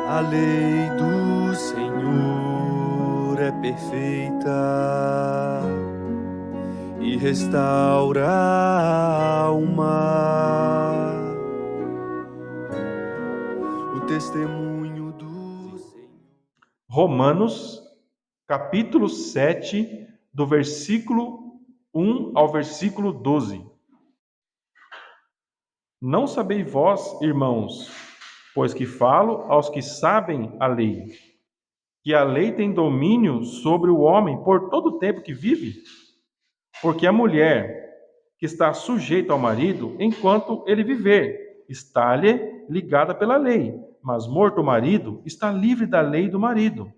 A lei do Senhor é perfeita e restaura a alma. O testemunho do Senhor. Romanos, capítulo 7, do versículo 1 ao versículo 12. Não sabeis vós, irmãos, pois que falo aos que sabem a lei, que a lei tem domínio sobre o homem por todo o tempo que vive? Porque a mulher que está sujeita ao marido enquanto ele viver, está-lhe ligada pela lei, mas morto o marido, está livre da lei do marido.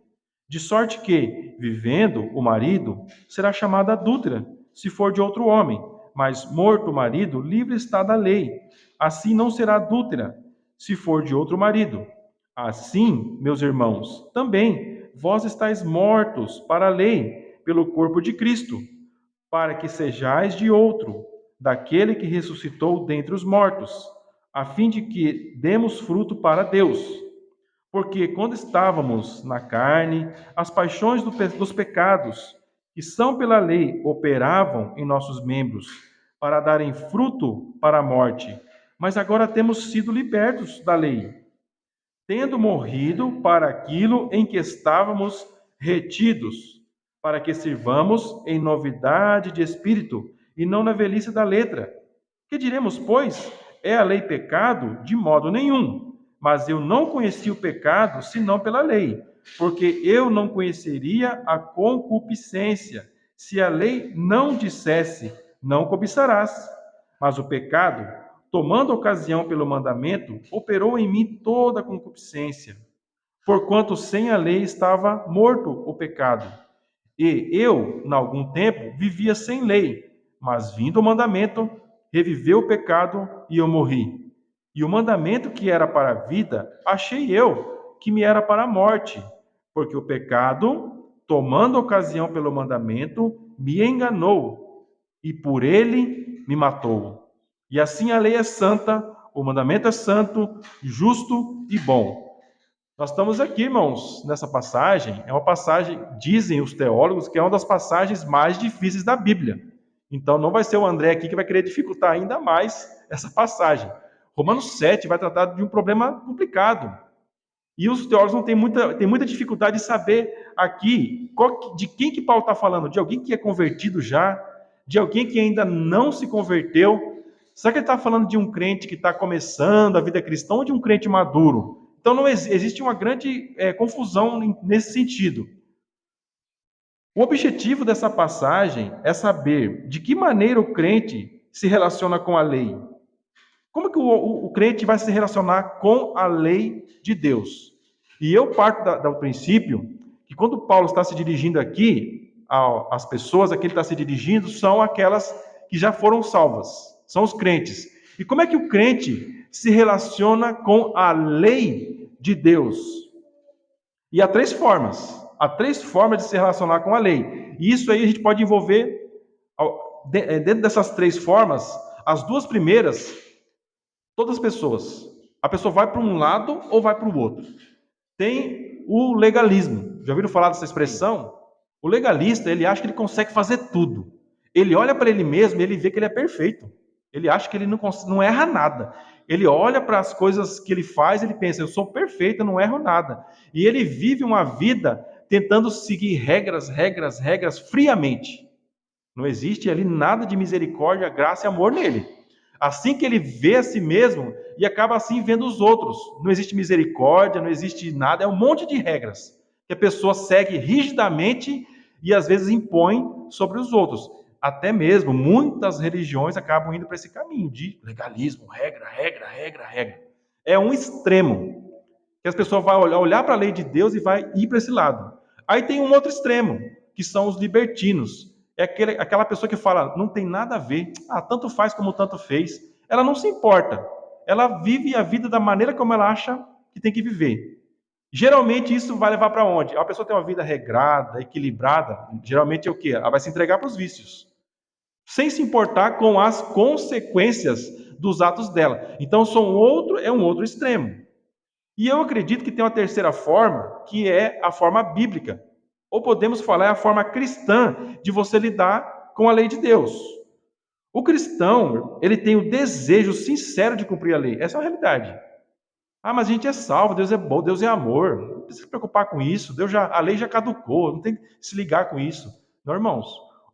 De sorte que, vivendo o marido, será chamada adúltera, se for de outro homem, mas morto o marido, livre está da lei. Assim não será adúltera, se for de outro marido. Assim, meus irmãos, também vós estáis mortos para a lei, pelo corpo de Cristo, para que sejais de outro, daquele que ressuscitou dentre os mortos, a fim de que demos fruto para Deus. Porque quando estávamos na carne, as paixões dos pecados, que são pela lei, operavam em nossos membros, para darem fruto para a morte. Mas agora temos sido libertos da lei, tendo morrido para aquilo em que estávamos retidos, para que sirvamos em novidade de espírito e não na velhice da letra. Que diremos, pois? É a lei pecado? De modo nenhum. Mas eu não conheci o pecado senão pela lei, porque eu não conheceria a concupiscência se a lei não dissesse: não cobiçarás. Mas o pecado, tomando ocasião pelo mandamento, operou em mim toda a concupiscência, porquanto sem a lei estava morto o pecado. E eu, em algum tempo, vivia sem lei, mas vindo o mandamento, reviveu o pecado e eu morri. E o mandamento que era para a vida, achei eu, que me era para a morte, porque o pecado, tomando ocasião pelo mandamento, me enganou, e por ele me matou. E assim a lei é santa, o mandamento é santo, justo e bom. Nós estamos aqui, irmãos, nessa passagem. É uma passagem, dizem os teólogos, que é uma das passagens mais difíceis da Bíblia. Então, não vai ser o André aqui que vai querer dificultar ainda mais essa passagem. Romanos 7 vai tratar de um problema complicado. E os teólogos não têm muita dificuldade de saber aqui de quem que Paulo está falando. De alguém que é convertido já? De alguém que ainda não se converteu? Será que ele está falando de um crente que está começando a vida cristã ou de um crente maduro? Então, não existe uma grande confusão nesse sentido. O objetivo dessa passagem é saber de que maneira o crente se relaciona com a lei. Como que o crente vai se relacionar com a lei de Deus? E eu parto do princípio que quando Paulo está se dirigindo aqui, as pessoas a que ele está se dirigindo são aquelas que já foram salvas, são os crentes. E como é que o crente se relaciona com a lei de Deus? E há três formas de se relacionar com a lei. E isso aí a gente pode envolver, dentro dessas três formas, as duas primeiras, todas as pessoas. A pessoa vai para um lado ou vai para o outro. Tem o legalismo. Já ouviram falar dessa expressão? O legalista, ele acha que ele consegue fazer tudo. Ele olha para ele mesmo e ele vê que ele é perfeito. Ele acha que ele não erra nada. Ele olha para as coisas que ele faz e ele pensa, eu sou perfeito, eu não erro nada. E ele vive uma vida tentando seguir regras friamente. Não existe ali nada de misericórdia, graça e amor nele. Assim que ele vê a si mesmo e acaba assim vendo os outros. Não existe misericórdia, não existe nada, é um monte de regras que a pessoa segue rigidamente e às vezes impõe sobre os outros. Até mesmo muitas religiões acabam indo para esse caminho de legalismo, regra. É um extremo que as pessoas vão olhar para a lei de Deus e vai ir para esse lado. Aí tem um outro extremo, que são os libertinos. É aquela pessoa que fala, não tem nada a ver, tanto faz como tanto fez. Ela não se importa. Ela vive a vida da maneira como ela acha que tem que viver. Geralmente isso vai levar para onde? A pessoa tem uma vida regrada, equilibrada, geralmente é o quê? Ela vai se entregar para os vícios, sem se importar com as consequências dos atos dela. Então é um outro extremo. E eu acredito que tem uma terceira forma, que é a forma bíblica. Ou podemos falar é a forma cristã de você lidar com a lei de Deus. O cristão, ele tem o desejo sincero de cumprir a lei. Essa é a realidade. Ah, mas a gente é salvo, Deus é bom, Deus é amor. Não precisa se preocupar com isso. A lei já caducou, não tem que se ligar com isso. Não, irmãos.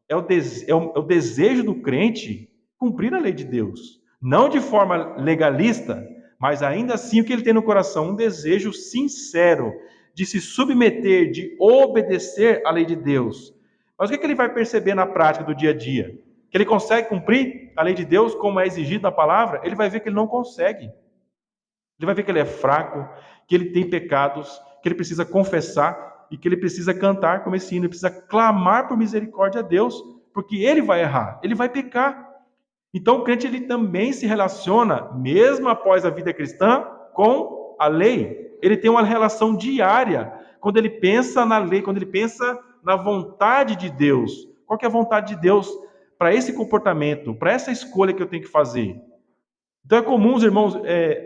É o desejo do crente cumprir a lei de Deus. Não de forma legalista, mas ainda assim o que ele tem no coração, um desejo sincero de se submeter, de obedecer à lei de Deus. Mas o que ele vai perceber na prática do dia a dia? Que ele consegue cumprir a lei de Deus como é exigido na palavra? Ele vai ver que ele não consegue. Ele vai ver que ele é fraco, que ele tem pecados, que ele precisa confessar e que ele precisa cantar como esse hino, ele precisa clamar por misericórdia a Deus, porque ele vai errar, ele vai pecar. Então o crente ele também se relaciona, mesmo após a vida cristã, com a lei. Ele tem uma relação diária quando ele pensa na lei, quando ele pensa na vontade de Deus. Qual que é a vontade de Deus para esse comportamento, para essa escolha que eu tenho que fazer? Então é comum os irmãos,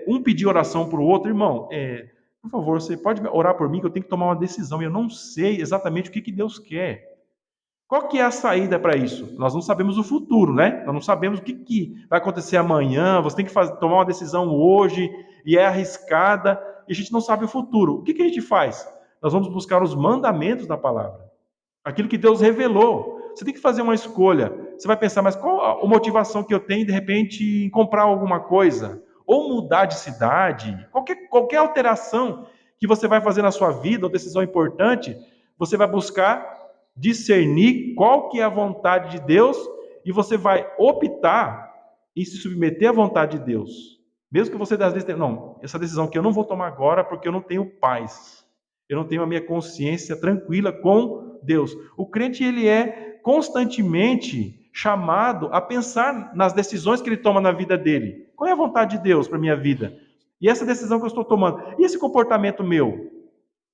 um pedir oração para o outro, irmão, por favor, você pode orar por mim que eu tenho que tomar uma decisão e eu não sei exatamente o que Deus quer. Qual que é a saída para isso? Nós não sabemos o futuro, né? Nós não sabemos o que vai acontecer amanhã, você tem que tomar uma decisão hoje e é arriscada e a gente não sabe o futuro. O que a gente faz? Nós vamos buscar os mandamentos da palavra, aquilo que Deus revelou. Você tem que fazer uma escolha. Você vai pensar, mas qual a motivação que eu tenho, de repente, em comprar alguma coisa? Ou mudar de cidade? Qualquer alteração que você vai fazer na sua vida, ou decisão importante, você vai buscar discernir qual que é a vontade de Deus e você vai optar em se submeter à vontade de Deus. Mesmo que você, às vezes, não, essa decisão que eu não vou tomar agora porque eu não tenho paz. Eu não tenho a minha consciência tranquila com Deus. O crente, ele é constantemente chamado a pensar nas decisões que ele toma na vida dele. Qual é a vontade de Deus para a minha vida? E essa decisão que eu estou tomando? E esse comportamento meu?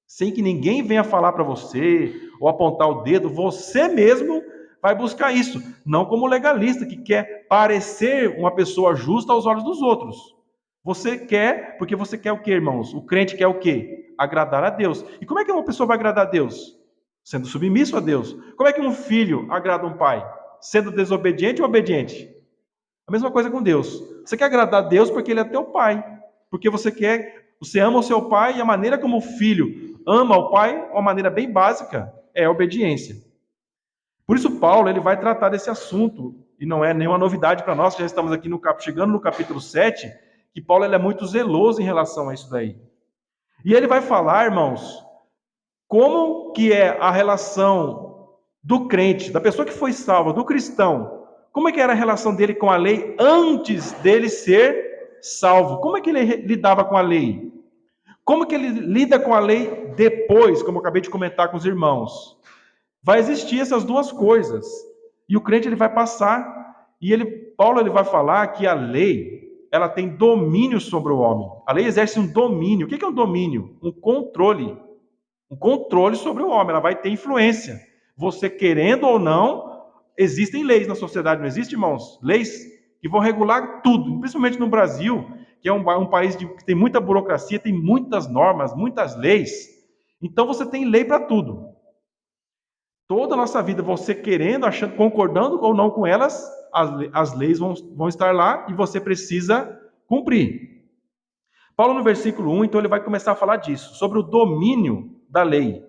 Sem que ninguém venha falar para você ou apontar o dedo, você mesmo vai buscar isso. Não como legalista que quer parecer uma pessoa justa aos olhos dos outros. Você quer, porque você quer o quê, irmãos? O crente quer o quê? Agradar a Deus. E como é que uma pessoa vai agradar a Deus? Sendo submisso a Deus. Como é que um filho agrada um pai? Sendo desobediente ou obediente? A mesma coisa com Deus. Você quer agradar a Deus porque Ele é teu pai. Porque você ama o seu pai e a maneira como o filho ama o pai, uma maneira bem básica, é a obediência. Por isso Paulo ele vai tratar desse assunto, e não é nenhuma novidade para nós, já estamos aqui chegando no capítulo 7, que Paulo ele é muito zeloso em relação a isso daí. E ele vai falar, irmãos, como que é a relação do crente, da pessoa que foi salva, do cristão, como é que era a relação dele com a lei antes dele ser salvo? Como é que ele lidava com a lei? Como que ele lida com a lei depois, como eu acabei de comentar com os irmãos? Vai existir essas duas coisas. E o crente ele vai passar, e Paulo ele vai falar que a lei, ela tem domínio sobre o homem. A lei exerce um domínio. O que é um domínio? Um controle. Um controle sobre o homem. Ela vai ter influência. Você querendo ou não, existem leis na sociedade, não existe, irmãos? Leis que vão regular tudo, principalmente no Brasil, que é um país que tem muita burocracia, tem muitas normas, muitas leis. Então você tem lei para tudo. Toda a nossa vida, você querendo, achando, concordando ou não com elas, as leis vão estar lá e você precisa cumprir. Paulo, no versículo 1, então, ele vai começar a falar disso, sobre o domínio da lei.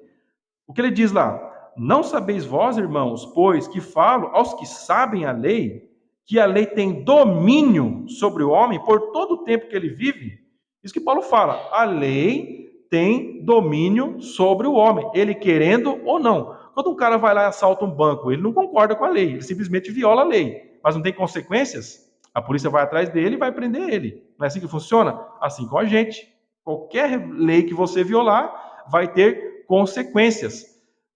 O que ele diz lá? Não sabeis vós, irmãos, pois que falo aos que sabem a lei, que a lei tem domínio sobre o homem por todo o tempo que ele vive? Isso que Paulo fala, a lei tem domínio sobre o homem, ele querendo ou não. Quando um cara vai lá e assalta um banco, ele não concorda com a lei, ele simplesmente viola a lei, mas não tem consequências, a polícia vai atrás dele e vai prender ele. Não é assim que funciona? Assim com a gente. Qualquer lei que você violar vai ter consequências.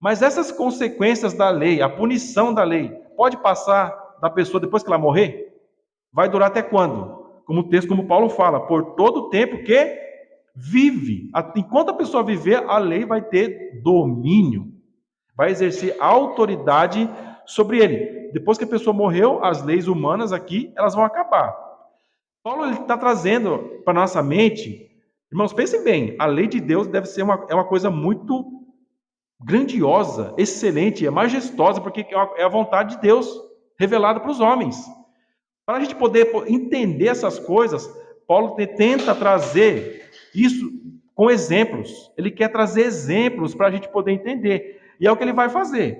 Mas essas consequências da lei, a punição da lei, pode passar da pessoa depois que ela morrer? Vai durar até quando? Como o texto, como Paulo fala, por todo o tempo que vive. Enquanto a pessoa viver, a lei vai ter domínio. Vai exercer autoridade sobre ele. Depois que a pessoa morreu, as leis humanas aqui, elas vão acabar. Paulo está trazendo para nossa mente Irmãos, pensem bem, a lei de Deus deve ser é uma coisa muito grandiosa, excelente, é majestosa, porque é a vontade de Deus revelada para os homens. Para a gente poder entender essas coisas, Paulo tenta trazer isso com exemplos. Ele quer trazer exemplos para a gente poder entender. E é o que ele vai fazer.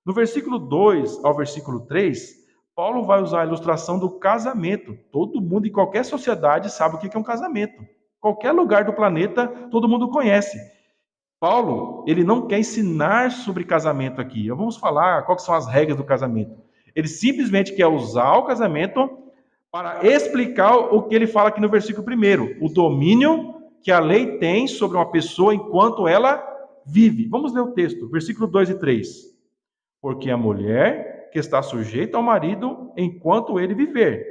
No versículo 2 ao versículo 3, Paulo vai usar a ilustração do casamento. Todo mundo em qualquer sociedade sabe o que é um casamento. Qualquer lugar do planeta, todo mundo conhece. Paulo, ele não quer ensinar sobre casamento aqui. Vamos falar quais são as regras do casamento. Ele simplesmente quer usar o casamento para explicar o que ele fala aqui no versículo 1, o domínio que a lei tem sobre uma pessoa enquanto ela vive. Vamos ler o texto, versículo 2 e 3. Porque a mulher que está sujeita ao marido enquanto ele viver,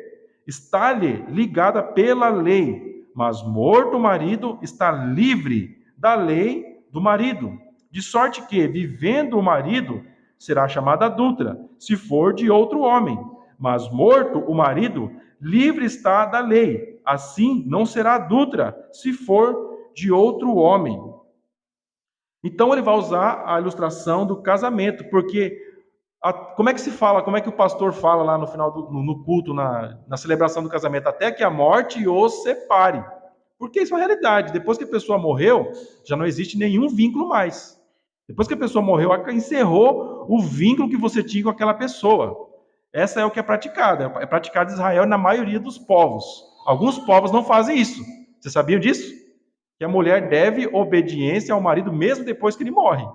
está-lhe ligada pela lei, mas morto o marido está livre da lei do marido, de sorte que, vivendo o marido, será chamada adúltera, se for de outro homem, mas morto o marido, livre está da lei, assim não será adúltera, se for de outro homem. Então ele vai usar a ilustração do casamento, porque como é que se fala, como é que o pastor fala lá no final no culto, na celebração do casamento? Até que a morte os separe. Porque isso é uma realidade. Depois que a pessoa morreu, já não existe nenhum vínculo mais. Depois que a pessoa morreu, encerrou o vínculo que você tinha com aquela pessoa. Essa é o que é praticado. É praticado em Israel e na maioria dos povos. Alguns povos não fazem isso. Você sabia disso? Que a mulher deve obediência ao marido mesmo depois que ele morre.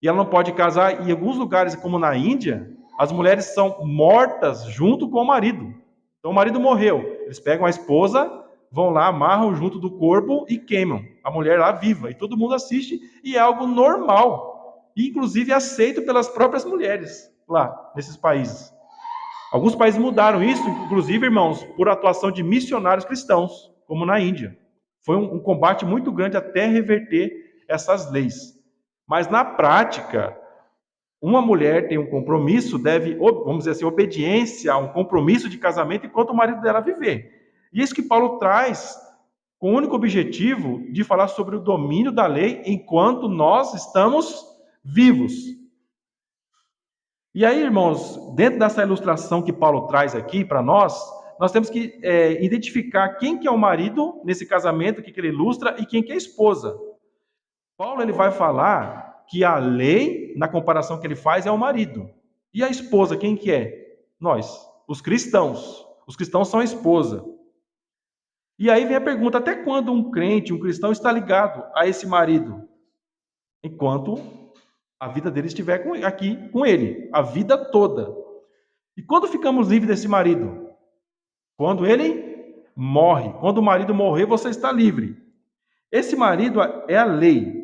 E ela não pode casar. Em alguns lugares, como na Índia, as mulheres são mortas junto com o marido. Então o marido morreu. Eles pegam a esposa, vão lá, amarram junto do corpo e queimam a mulher lá viva. E todo mundo assiste e é algo normal. E, inclusive, aceito pelas próprias mulheres lá, nesses países. Alguns países mudaram isso, inclusive, irmãos, por atuação de missionários cristãos, como na Índia. Foi um combate muito grande até reverter essas leis. Mas, na prática, uma mulher tem um compromisso, deve, vamos dizer assim, obediência a um compromisso de casamento enquanto o marido dela viver. E isso que Paulo traz com o único objetivo de falar sobre o domínio da lei enquanto nós estamos vivos. E aí, irmãos, dentro dessa ilustração que Paulo traz aqui para nós temos que identificar quem que é o marido nesse casamento que ele ilustra e quem que é a esposa. Paulo ele vai falar que a lei, na comparação que ele faz, é o marido. E a esposa, quem que é? Nós, os cristãos. Os cristãos são a esposa. E aí vem a pergunta, até quando um crente, um cristão, está ligado a esse marido? Enquanto a vida dele estiver aqui com ele, a vida toda. E quando ficamos livres desse marido? Quando ele morre. Quando o marido morrer, você está livre. Esse marido é a lei.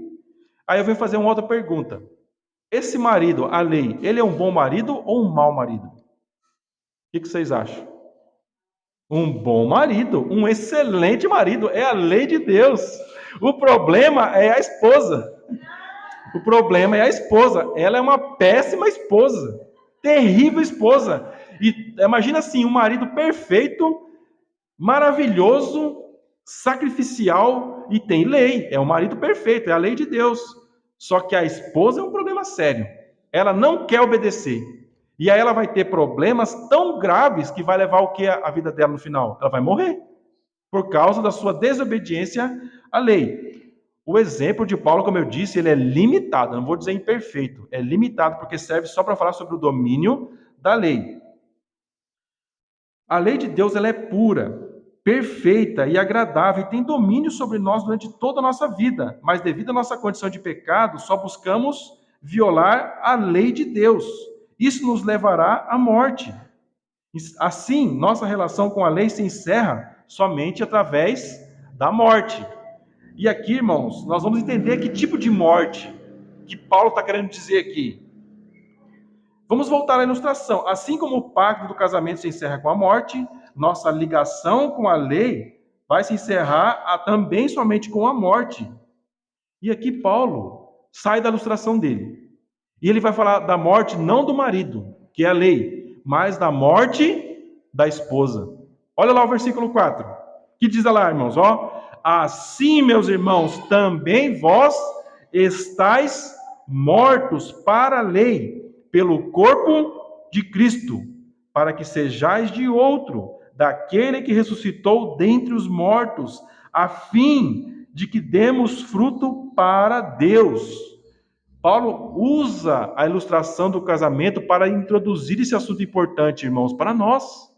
Aí eu venho fazer uma outra pergunta. Esse marido, a lei, ele é um bom marido ou um mau marido? O que vocês acham? Um bom marido, um excelente marido, é a lei de Deus. O problema é a esposa. O problema é a esposa. Ela é uma péssima esposa, terrível esposa. E imagina assim, um marido perfeito, maravilhoso, sacrificial e tem lei. É um marido perfeito, é a lei de Deus. Só que a esposa é um problema sério. Ela não quer obedecer. E aí ela vai ter problemas tão graves que vai levar o que a vida dela no final? Ela vai morrer. Por causa da sua desobediência à lei. O exemplo de Paulo, como eu disse, ele é limitado. Não vou dizer imperfeito. É limitado porque serve só para falar sobre o domínio da lei. A lei de Deus ela é pura, perfeita e agradável e tem domínio sobre nós durante toda a nossa vida. Mas devido à nossa condição de pecado, só buscamos violar a lei de Deus. Isso nos levará à morte. Assim, nossa relação com a lei se encerra somente através da morte. E aqui, irmãos, nós vamos entender que tipo de morte que Paulo está querendo dizer aqui. Vamos voltar à ilustração. Assim como o pacto do casamento se encerra com a morte, nossa ligação com a lei vai se encerrar também somente com a morte. E aqui Paulo sai da ilustração dele. E ele vai falar da morte não do marido, que é a lei, mas da morte da esposa. Olha lá o versículo 4. Que diz lá, irmãos, assim, meus irmãos, também vós estáis mortos para a lei, pelo corpo de Cristo, para que sejais de outro, daquele que ressuscitou dentre os mortos, a fim de que demos fruto para Deus. Paulo usa a ilustração do casamento para introduzir esse assunto importante, irmãos, para nós.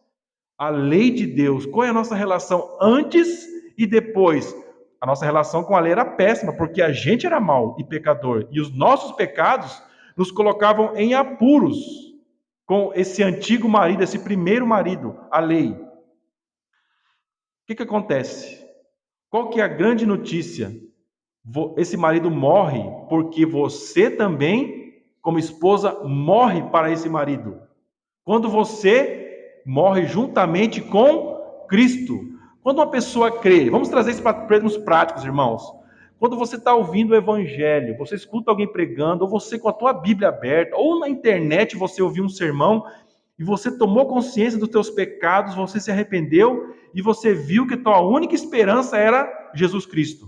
A lei de Deus, qual é a nossa relação antes e depois? A nossa relação com a lei era péssima, porque a gente era mau e pecador, e os nossos pecados nos colocavam em apuros com esse antigo marido, esse primeiro marido, a lei. O que acontece? Qual que é a grande notícia? Esse marido morre porque você também, como esposa, morre para esse marido. Quando você morre juntamente com Cristo. Quando uma pessoa crê, vamos trazer isso para termos práticos, irmãos. Quando você está ouvindo o evangelho, você escuta alguém pregando, ou você com a tua Bíblia aberta, ou na internet você ouviu um sermão, e você tomou consciência dos teus pecados, você se arrependeu, e você viu que a tua única esperança era Jesus Cristo.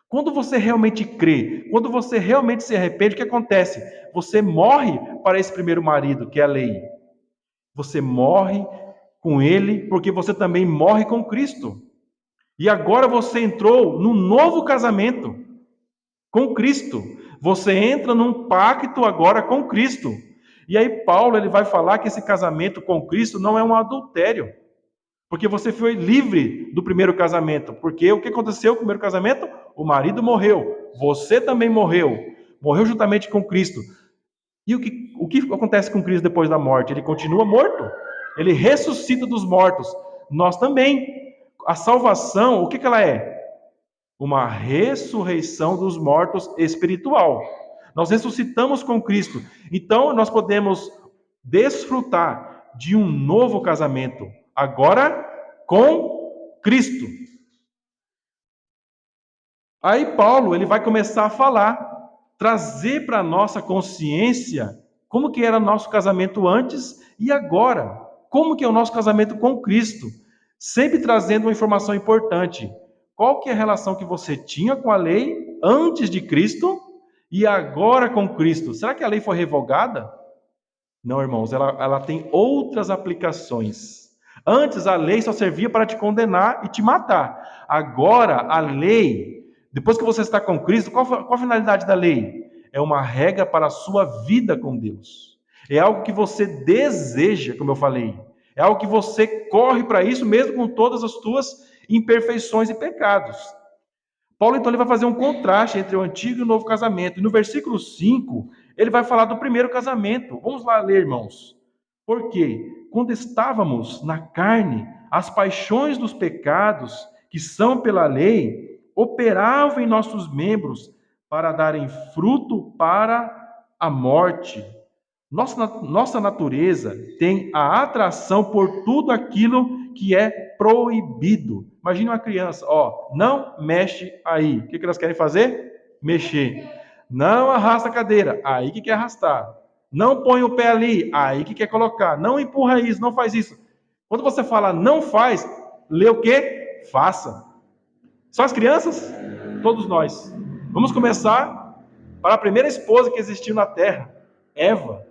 Quando você realmente crê, quando você realmente se arrepende, o que acontece? Você morre para esse primeiro marido, que é a lei. Você morre com ele, porque você também morre com Cristo. E agora você entrou num novo casamento com Cristo. Você entra num pacto agora com Cristo. E aí Paulo ele vai falar que esse casamento com Cristo não é um adultério. Porque você foi livre do primeiro casamento. Porque o que aconteceu com o primeiro casamento? O marido morreu. Você também morreu. Morreu juntamente com Cristo. E o que acontece com Cristo depois da morte? Ele continua morto. Ele ressuscita dos mortos. Nós também. A salvação, o que ela é? Uma ressurreição dos mortos espiritual. Nós ressuscitamos com Cristo. Então, nós podemos desfrutar de um novo casamento. Agora, com Cristo. Aí Paulo, ele vai começar a falar, trazer para a nossa consciência como que era nosso casamento antes e agora. Como que é o nosso casamento com Cristo. Sempre trazendo uma informação importante. Qual que é a relação que você tinha com a lei antes de Cristo e agora com Cristo? Será que a lei foi revogada? Não, irmãos, ela tem outras aplicações. Antes a lei só servia para te condenar e te matar. Agora a lei, depois que você está com Cristo, qual a finalidade da lei? É uma regra para a sua vida com Deus. É algo que você deseja, como eu falei. É algo que você corre para isso, mesmo com todas as suas imperfeições e pecados. Paulo, então, ele vai fazer um contraste entre o antigo e o novo casamento. E no versículo 5, ele vai falar do primeiro casamento. Vamos lá ler, irmãos. Porque quando estávamos na carne, as paixões dos pecados, que são pela lei, operavam em nossos membros para darem fruto para a morte. Nossa natureza tem a atração por tudo aquilo que é proibido. Imagine uma criança, não mexe aí. O que elas querem fazer? Mexer. Não arrasta a cadeira. Aí que quer arrastar. Não põe o pé ali. Aí que quer colocar. Não empurra isso, não faz isso. Quando você fala não faz, lê o quê? Faça. Só as crianças? Todos nós. Vamos começar para a primeira esposa que existiu na terra, Eva.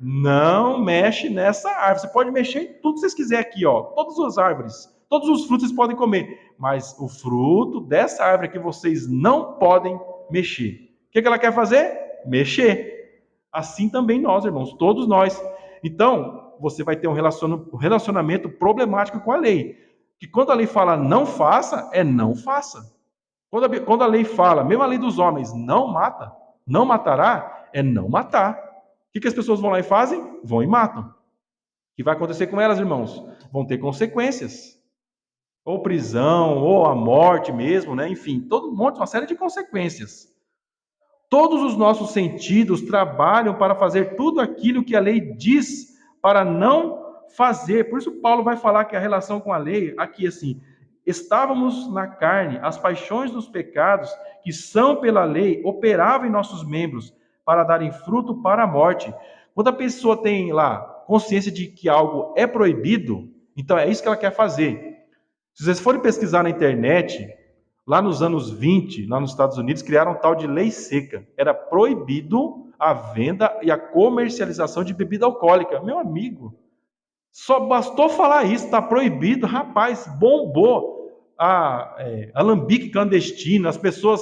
Não mexe nessa árvore. Você pode mexer em tudo que vocês quiserem aqui, todas as árvores, todos os frutos vocês podem comer, mas o fruto dessa árvore aqui vocês não podem mexer. O que ela quer fazer? Mexer. Assim também nós, irmãos, todos nós. Então, você vai ter um relacionamento problemático com a lei. Que quando a lei fala não faça, é não faça. Quando a lei fala, mesmo a lei dos homens, não mata, não matará, é não matar. O que as pessoas vão lá e fazem? Vão e matam. O que vai acontecer com elas, irmãos? Vão ter consequências. Ou prisão, ou a morte mesmo, né? Enfim, todo um monte, uma série de consequências. Todos os nossos sentidos trabalham para fazer tudo aquilo que a lei diz para não fazer. Por isso Paulo vai falar que a relação com a lei, aqui assim, estávamos na carne, as paixões dos pecados que são pela lei operavam em nossos membros, para darem fruto para a morte. Quando a pessoa tem lá consciência de que algo é proibido, então é isso que ela quer fazer. Se vocês forem pesquisar na internet, Lá nos anos 20, lá nos Estados Unidos, criaram um tal de lei seca. Era proibido a venda e a comercialização de bebida alcoólica. Meu amigo, só bastou falar isso, está proibido, rapaz, bombou alambique clandestino, as pessoas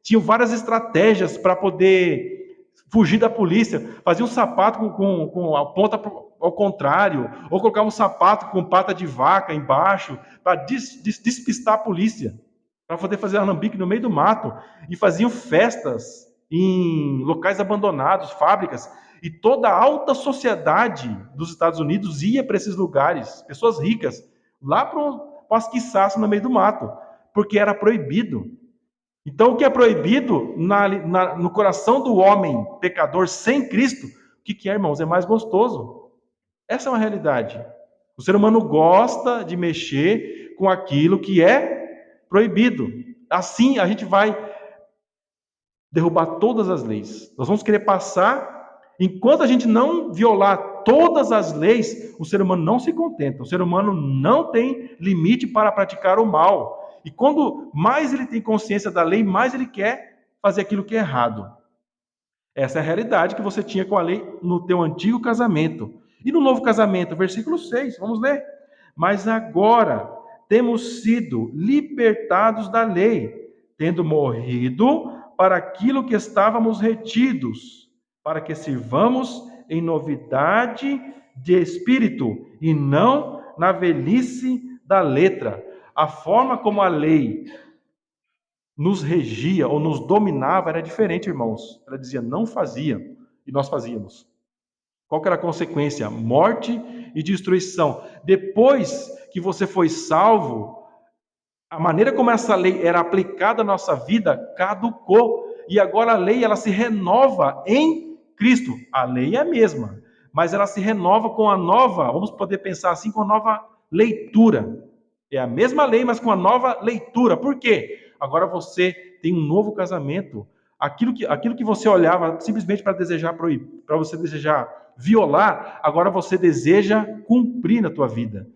tinham várias estratégias para poder fugir da polícia, faziam um sapato com a ponta ao contrário, ou colocavam um sapato com pata de vaca embaixo, para despistar a polícia, para poder fazer alambique no meio do mato, e faziam festas em locais abandonados, fábricas, e toda a alta sociedade dos Estados Unidos ia para esses lugares, pessoas ricas, lá para as quiçaças no meio do mato, porque era proibido. Então, o que é proibido no coração do homem pecador sem Cristo, o que é, irmãos? É mais gostoso. Essa é uma realidade. O ser humano gosta de mexer com aquilo que é proibido. Assim, a gente vai derrubar todas as leis. Nós vamos querer passar, enquanto a gente não violar todas as leis, o ser humano não se contenta. O ser humano não tem limite para praticar o mal. E quando mais ele tem consciência da lei, mais ele quer fazer aquilo que é errado. Essa é a realidade que você tinha com a lei no teu antigo casamento. E no novo casamento, versículo 6, vamos ler. Mas agora temos sido libertados da lei, tendo morrido para aquilo que estávamos retidos, para que sirvamos em novidade de espírito e não na velhice da letra. A forma como a lei nos regia ou nos dominava era diferente, irmãos. Ela dizia não fazia e nós fazíamos. Qual que era a consequência? Morte e destruição. Depois que você foi salvo, a maneira como essa lei era aplicada à nossa vida caducou. E agora a lei ela se renova em Cristo. A lei é a mesma, mas ela se renova com a nova, vamos poder pensar assim, com a nova leitura. É a mesma lei, mas com a nova leitura. Por quê? Agora você tem um novo casamento. Aquilo que você olhava simplesmente para desejar proibir, para você desejar violar, agora você deseja cumprir na tua vida.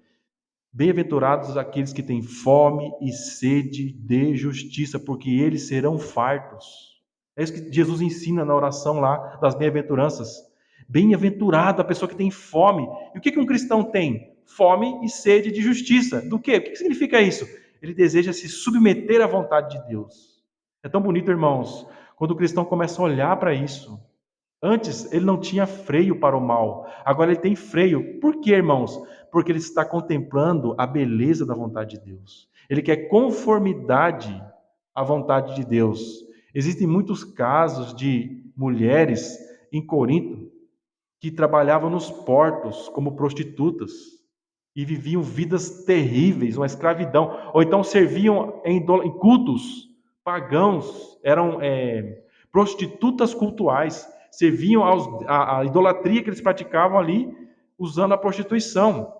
Bem-aventurados aqueles que têm fome e sede de justiça, porque eles serão fartos. É isso que Jesus ensina na oração lá das bem-aventuranças. Bem-aventurado a pessoa que tem fome. E o que um cristão tem? Fome e sede de justiça. Do quê? O que significa isso? Ele deseja se submeter à vontade de Deus. É tão bonito, irmãos, quando o cristão começa a olhar para isso. Antes, ele não tinha freio para o mal. Agora ele tem freio. Por quê, irmãos? Porque ele está contemplando a beleza da vontade de Deus. Ele quer conformidade à vontade de Deus. Existem muitos casos de mulheres em Corinto que trabalhavam nos portos como prostitutas e viviam vidas terríveis, uma escravidão. Ou então serviam em cultos pagãos, eram prostitutas cultuais. Serviam à idolatria que eles praticavam ali, usando a prostituição.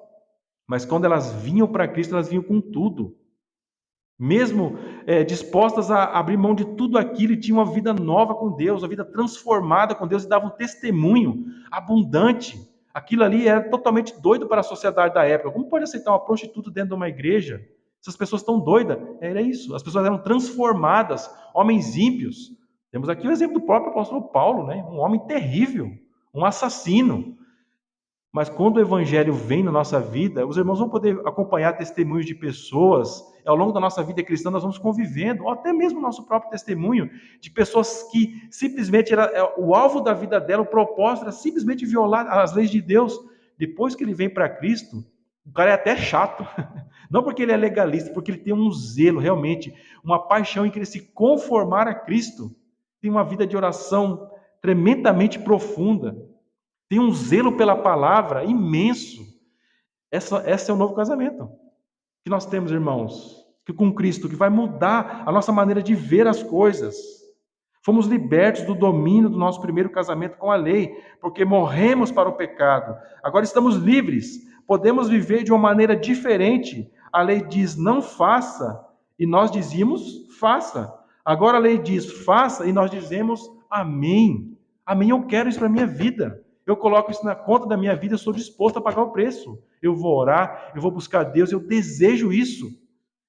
Mas quando elas vinham para Cristo, elas vinham com tudo. Mesmo dispostas a abrir mão de tudo aquilo e tinham uma vida nova com Deus, uma vida transformada com Deus e davam um testemunho abundante. Aquilo ali era totalmente doido para a sociedade da época. Como pode aceitar uma prostituta dentro de uma igreja? Essas pessoas estão doidas. Era isso. As pessoas eram transformadas, homens ímpios. Temos aqui o exemplo do próprio apóstolo Paulo, né? Um homem terrível, um assassino. Mas quando o evangelho vem na nossa vida, os irmãos vão poder acompanhar testemunhos de pessoas. Ao longo da nossa vida cristã, nós vamos convivendo, ou até mesmo o nosso próprio testemunho, de pessoas que simplesmente o alvo da vida dela, o propósito era simplesmente violar as leis de Deus. Depois que ele vem para Cristo, o cara é até chato. Não porque ele é legalista, porque ele tem um zelo, realmente, uma paixão em querer se conformar a Cristo. Tem uma vida de oração tremendamente profunda. Tem um zelo pela palavra imenso. Esse é o novo casamento que nós temos, irmãos, que com Cristo, que vai mudar a nossa maneira de ver as coisas. Fomos libertos do domínio do nosso primeiro casamento com a lei, porque morremos para o pecado. Agora estamos livres, podemos viver de uma maneira diferente. A lei diz não faça, e nós dizíamos faça. Agora a lei diz faça, e nós dizemos amém. Amém, eu quero isso para a minha vida. Eu coloco isso na conta da minha vida, eu sou disposto a pagar o preço. Eu vou orar, eu vou buscar Deus, eu desejo isso.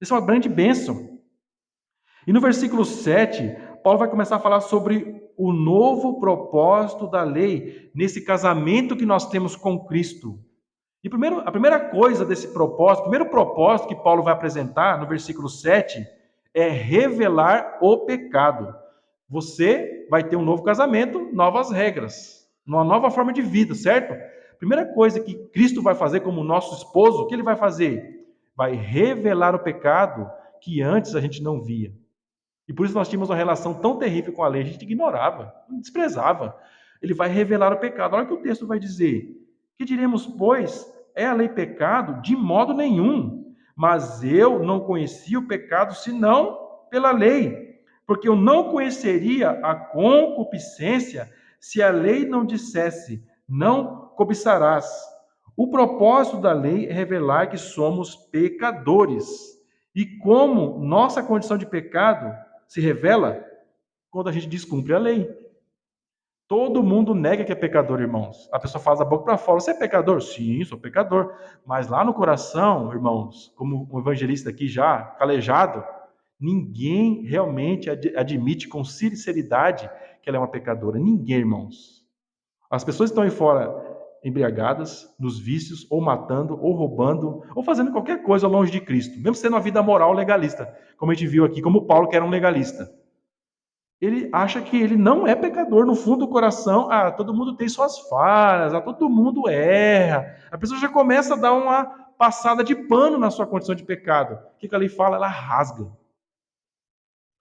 Isso é uma grande bênção. E no versículo 7, Paulo vai começar a falar sobre o novo propósito da lei nesse casamento que nós temos com Cristo. E a primeira coisa desse propósito, o primeiro propósito que Paulo vai apresentar no versículo 7 é revelar o pecado. Você vai ter um novo casamento, novas regras, uma nova forma de vida, certo? A primeira coisa que Cristo vai fazer como nosso esposo, o que ele vai fazer? Vai revelar o pecado que antes a gente não via. E por isso nós tínhamos uma relação tão terrível com a lei, a gente ignorava, desprezava. Ele vai revelar o pecado. Olha o que o texto vai dizer. Que diremos, pois, é a lei pecado? De modo nenhum. Mas eu não conhecia o pecado senão pela lei. Porque eu não conheceria a concupiscência se a lei não dissesse, não cobiçarás. O propósito da lei é revelar que somos pecadores. E como nossa condição de pecado se revela quando a gente descumpre a lei. Todo mundo nega que é pecador, irmãos. A pessoa faz a boca para fora. Você é pecador? Sim, sou pecador. Mas lá no coração, irmãos, como um evangelista aqui já, calejado, ninguém realmente admite com sinceridade que ela é uma pecadora. Ninguém, irmãos. As pessoas estão aí fora embriagadas, nos vícios, ou matando, ou roubando, ou fazendo qualquer coisa longe de Cristo, mesmo sendo uma vida moral legalista, como a gente viu aqui, como Paulo, que era um legalista. Ele acha que ele não é pecador, no fundo do coração, todo mundo tem suas falhas, todo mundo erra. A pessoa já começa a dar uma passada de pano na sua condição de pecado. O que a lei fala? Ela rasga.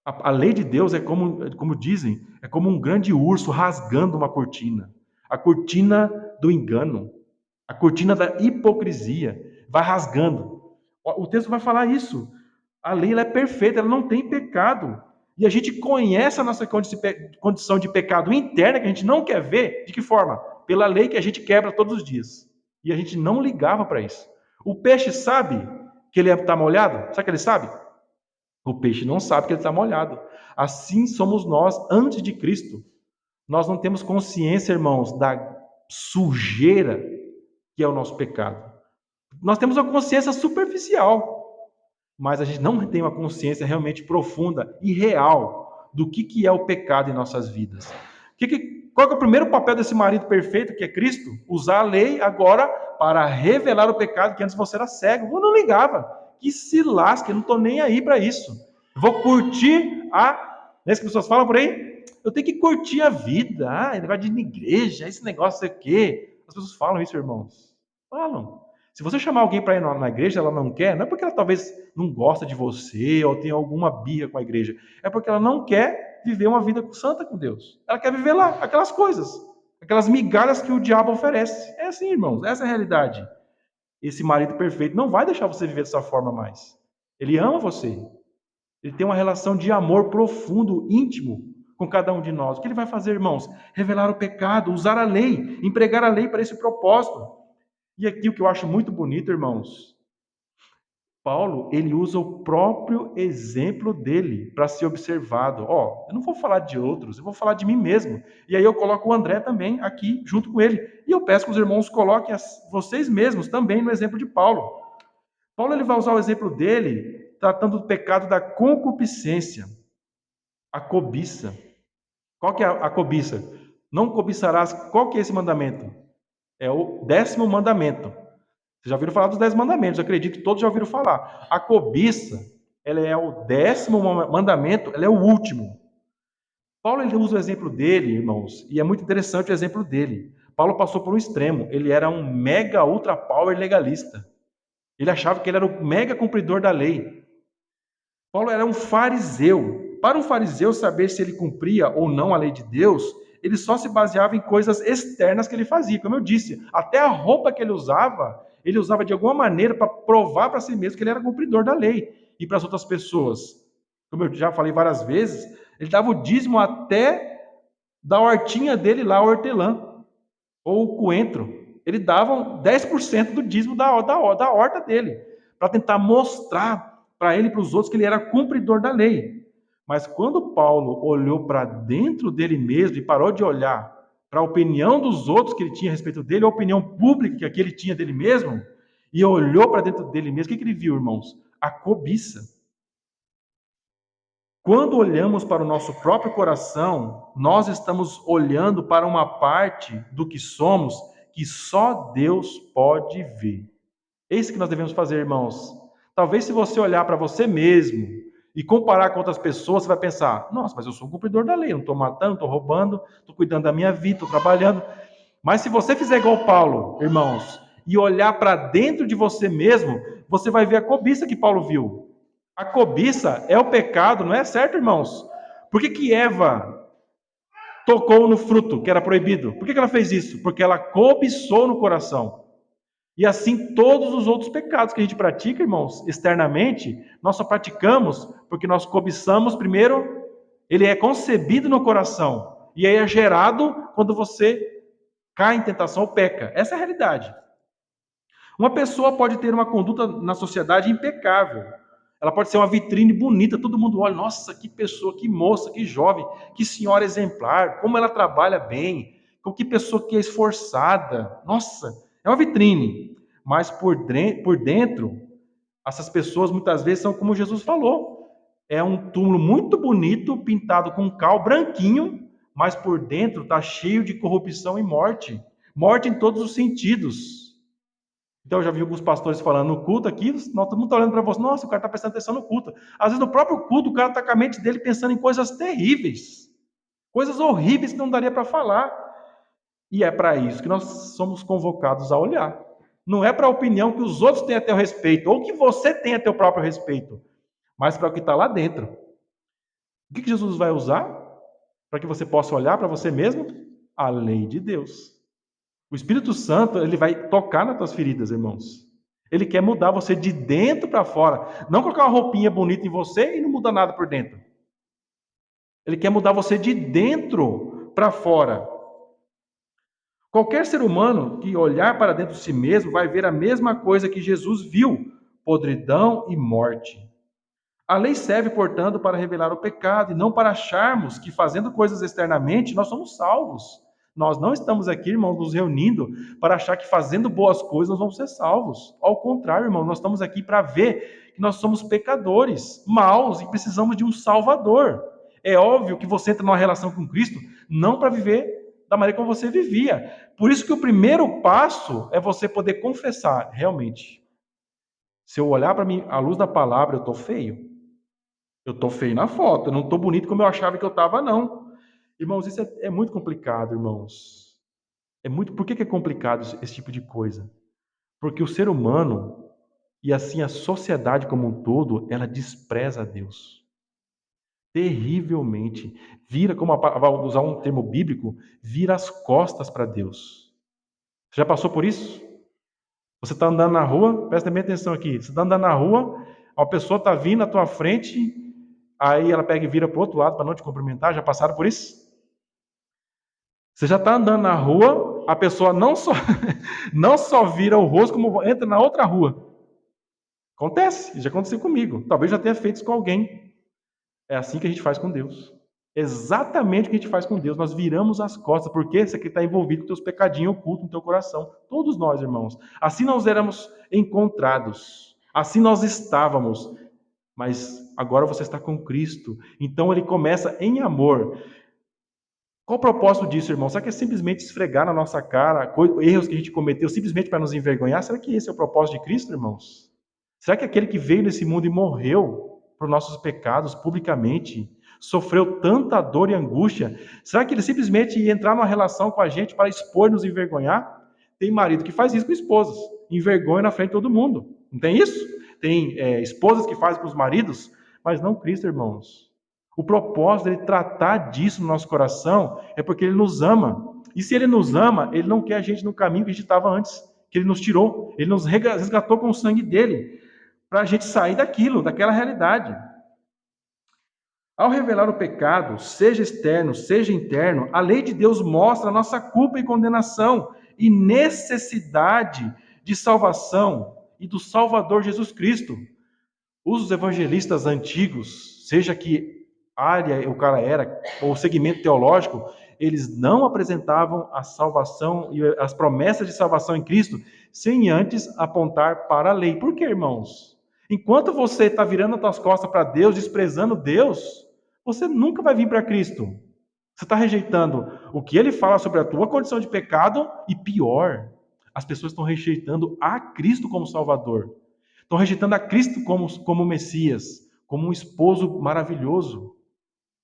A lei de Deus é como dizem, é como um grande urso rasgando uma cortina. A cortina do engano, a cortina da hipocrisia, vai rasgando. O texto vai falar isso. A lei ela é perfeita, ela não tem pecado. E a gente conhece a nossa condição de pecado interna, que a gente não quer ver, de que forma? Pela lei que a gente quebra todos os dias. E a gente não ligava para isso. O peixe sabe que ele está molhado? Sabe que ele sabe? O peixe não sabe que ele está molhado. Assim somos nós antes de Cristo. Nós não temos consciência, irmãos, da sujeira que é o nosso pecado. Nós temos uma consciência superficial, mas a gente não tem uma consciência realmente profunda e real do que é o pecado em nossas vidas. Qual é o primeiro papel desse marido perfeito, que é Cristo? Usar a lei agora para revelar o pecado que antes você era cego. Eu não ligava. Que se lasque, eu não estou nem aí para isso. Eu vou curtir Não é isso que as pessoas falam por aí? Eu tenho que curtir a vida. Negócio de ir na igreja, esse negócio aqui. As pessoas falam isso, irmãos. Falam. Se você chamar alguém para ir na igreja, ela não quer, não é porque ela talvez não gosta de você ou tem alguma birra com a igreja. É porque ela não quer viver uma vida santa com Deus. Ela quer viver lá, aquelas coisas, aquelas migalhas que o diabo oferece. É assim, irmãos, essa é a realidade. Esse marido perfeito não vai deixar você viver dessa forma mais. Ele ama você. Ele tem uma relação de amor profundo, íntimo com cada um de nós. O que ele vai fazer, irmãos? Revelar o pecado, usar a lei, empregar a lei para esse propósito. E aqui o que eu acho muito bonito, irmãos, Paulo, ele usa o próprio exemplo dele para ser observado. Eu não vou falar de outros, eu vou falar de mim mesmo. E aí eu coloco o André também aqui junto com ele. E eu peço que os irmãos coloquem vocês mesmos também no exemplo de Paulo. Paulo ele vai usar o exemplo dele tratando do pecado da concupiscência, a cobiça. Qual que é a cobiça? Não cobiçarás. Qual que é esse mandamento? É o 10º mandamento. Vocês já ouviram falar dos 10 mandamentos? Eu acredito que todos já ouviram falar. A cobiça, ela é o 10º mandamento, ela é o último. Paulo ele usa o exemplo dele, irmãos, e é muito interessante o exemplo dele. Paulo passou por um extremo. Ele era um mega ultra power legalista. Ele achava que ele era o mega cumpridor da lei. Paulo era um fariseu. Para um fariseu saber se ele cumpria ou não a lei de Deus, ele só se baseava em coisas externas que ele fazia. Como eu disse, até a roupa que ele usava de alguma maneira para provar para si mesmo que ele era cumpridor da lei. E para as outras pessoas, como eu já falei várias vezes, ele dava o dízimo até da hortinha dele lá, o hortelã, ou o coentro. Ele dava 10% do dízimo da horta dele, para tentar mostrar para ele e para os outros que ele era cumpridor da lei. Mas quando Paulo olhou para dentro dele mesmo e parou de olhar para a opinião dos outros que ele tinha a respeito dele, a opinião pública que ele tinha dele mesmo, e olhou para dentro dele mesmo, o que ele viu, irmãos? A cobiça. Quando olhamos para o nosso próprio coração, nós estamos olhando para uma parte do que somos que só Deus pode ver. É isso que nós devemos fazer, irmãos. Talvez se você olhar para você mesmo e comparar com outras pessoas, você vai pensar: nossa, mas eu sou um cumpridor da lei, eu não estou matando, não estou roubando, estou cuidando da minha vida, estou trabalhando. Mas se você fizer igual Paulo, irmãos, e olhar para dentro de você mesmo, você vai ver a cobiça que Paulo viu. A cobiça é o pecado, não é certo, irmãos? Por que Eva tocou no fruto que era proibido? Por que ela fez isso? Porque ela cobiçou no coração. E assim todos os outros pecados que a gente pratica, irmãos, externamente, nós só praticamos porque nós cobiçamos primeiro, ele é concebido no coração, e aí é gerado quando você cai em tentação ou peca. Essa é a realidade. Uma pessoa pode ter uma conduta na sociedade impecável. Ela pode ser uma vitrine bonita, todo mundo olha, nossa, que pessoa, que moça, que jovem, que senhora exemplar, como ela trabalha bem, que pessoa que é esforçada. Nossa, é uma vitrine. Mas por dentro, essas pessoas muitas vezes são como Jesus falou. É um túmulo muito bonito, pintado com cal branquinho, mas por dentro está cheio de corrupção e morte. Morte em todos os sentidos. Então, eu já vi alguns pastores falando no culto aqui, todo mundo está olhando para você, nossa, o cara está prestando atenção no culto. Às vezes, no próprio culto, o cara está com a mente dele pensando em coisas terríveis, coisas horríveis que não daria para falar. E é para isso que nós somos convocados a olhar. Não é para a opinião que os outros têm a teu respeito, ou que você tem a teu próprio respeito, mas para o que está lá dentro. O que Jesus vai usar para que você possa olhar para você mesmo? A lei de Deus. O Espírito Santo, ele vai tocar nas tuas feridas, irmãos. Ele quer mudar você de dentro para fora. Não colocar uma roupinha bonita em você e não muda nada por dentro. Ele quer mudar você de dentro para fora. Qualquer ser humano que olhar para dentro de si mesmo vai ver a mesma coisa que Jesus viu: podridão e morte. A lei serve, portanto, para revelar o pecado e não para acharmos que fazendo coisas externamente nós somos salvos. Nós não estamos aqui, irmãos, nos reunindo para achar que fazendo boas coisas nós vamos ser salvos. Ao contrário, irmão, nós estamos aqui para ver que nós somos pecadores, maus e precisamos de um Salvador. É óbvio que você entra numa relação com Cristo não para viver da maneira como você vivia. Por isso que o primeiro passo é você poder confessar, realmente, se eu olhar para mim à luz da palavra, eu estou feio. Eu estou feio na foto, eu não estou bonito como eu achava que eu estava, não. Irmãos, isso é muito complicado, irmãos. Por que é complicado esse tipo de coisa? Porque o ser humano, e assim a sociedade como um todo, ela despreza a Deus. Terrivelmente. Vira, como vai usar um termo bíblico, vira as costas para Deus. Você já passou por isso? Você está andando na rua, presta bem atenção aqui. Você está andando na rua, uma pessoa está vindo à tua frente, aí ela pega e vira para o outro lado para não te cumprimentar. Já passaram por isso? Você já está andando na rua, a pessoa não só vira o rosto, como entra na outra rua. Acontece, já aconteceu comigo. Talvez já tenha feito isso com alguém. É assim que a gente faz com Deus. Exatamente o que a gente faz com Deus. Nós viramos as costas, porque isso aqui está envolvido com teus pecadinhos ocultos no teu coração. Todos nós, irmãos. Assim nós éramos encontrados. Assim nós estávamos. Mas agora você está com Cristo. Então ele começa em amor. Qual o propósito disso, irmão? Será que é simplesmente esfregar na nossa cara erros que a gente cometeu simplesmente para nos envergonhar? Será que esse é o propósito de Cristo, irmãos? Será que aquele que veio nesse mundo e morreu por nossos pecados publicamente, sofreu tanta dor e angústia, será que ele simplesmente ia entrar numa relação com a gente para expor e nos envergonhar? Tem marido que faz isso com esposas, envergonha na frente de todo mundo. Não tem isso? Tem esposas que fazem com os maridos, mas não Cristo, irmãos. O propósito dele tratar disso no nosso coração é porque ele nos ama. E se ele nos ama, ele não quer a gente no caminho que a gente estava antes, que ele nos tirou. Ele nos resgatou com o sangue dele, para a gente sair daquela realidade. Ao revelar o pecado, seja externo, seja interno, a lei de Deus mostra a nossa culpa e condenação e necessidade de salvação e do Salvador Jesus Cristo. Os evangelistas antigos, seja que área o cara era, ou segmento teológico, eles não apresentavam a salvação e as promessas de salvação em Cristo sem antes apontar para a lei. Por quê, irmãos? Enquanto você está virando as suas costas para Deus, desprezando Deus, você nunca vai vir para Cristo. Você está rejeitando o que ele fala sobre a tua condição de pecado e pior, as pessoas estão rejeitando a Cristo como Salvador. Estão rejeitando a Cristo como Messias, como um esposo maravilhoso.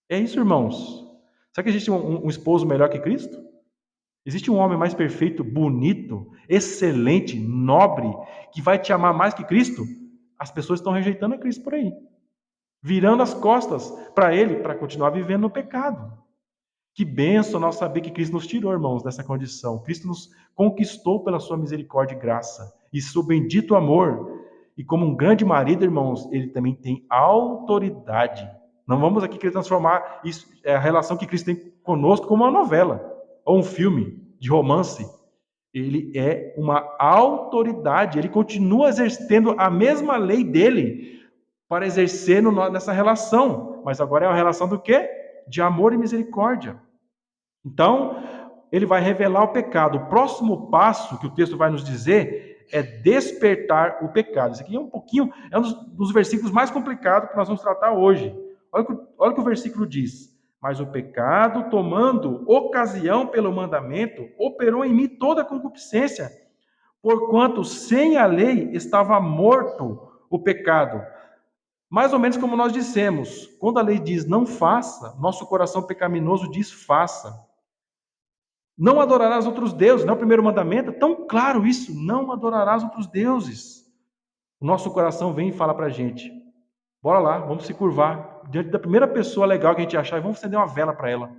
É isso, irmãos. Será que existe um esposo melhor que Cristo? Existe um homem mais perfeito, bonito, excelente, nobre, que vai te amar mais que Cristo? As pessoas estão rejeitando a Cristo por aí, virando as costas para Ele, para continuar vivendo no pecado. Que bênção nós saber que Cristo nos tirou, irmãos, dessa condição. Cristo nos conquistou pela sua misericórdia e graça. E seu bendito amor. E como um grande marido, irmãos, ele também tem autoridade. Não vamos aqui querer transformar isso, a relação que Cristo tem conosco como uma novela ou um filme de romance. Ele é uma autoridade. Ele continua exercendo a mesma lei dele para exercer nessa relação. Mas agora é uma relação do quê? De amor e misericórdia. Então, ele vai revelar o pecado. O próximo passo que o texto vai nos dizer é despertar o pecado. Isso aqui é um dos versículos mais complicados que nós vamos tratar hoje. Olha o que o versículo diz. Mas o pecado, tomando ocasião pelo mandamento, operou em mim toda a concupiscência, porquanto sem a lei estava morto o pecado. Mais ou menos como nós dissemos, quando a lei diz não faça, nosso coração pecaminoso diz faça. Não adorarás outros deuses, não é o primeiro mandamento? É tão claro isso, não adorarás outros deuses. O nosso coração vem e fala para a gente, bora lá, vamos se curvar diante da primeira pessoa legal que a gente achar e vamos acender uma vela para ela.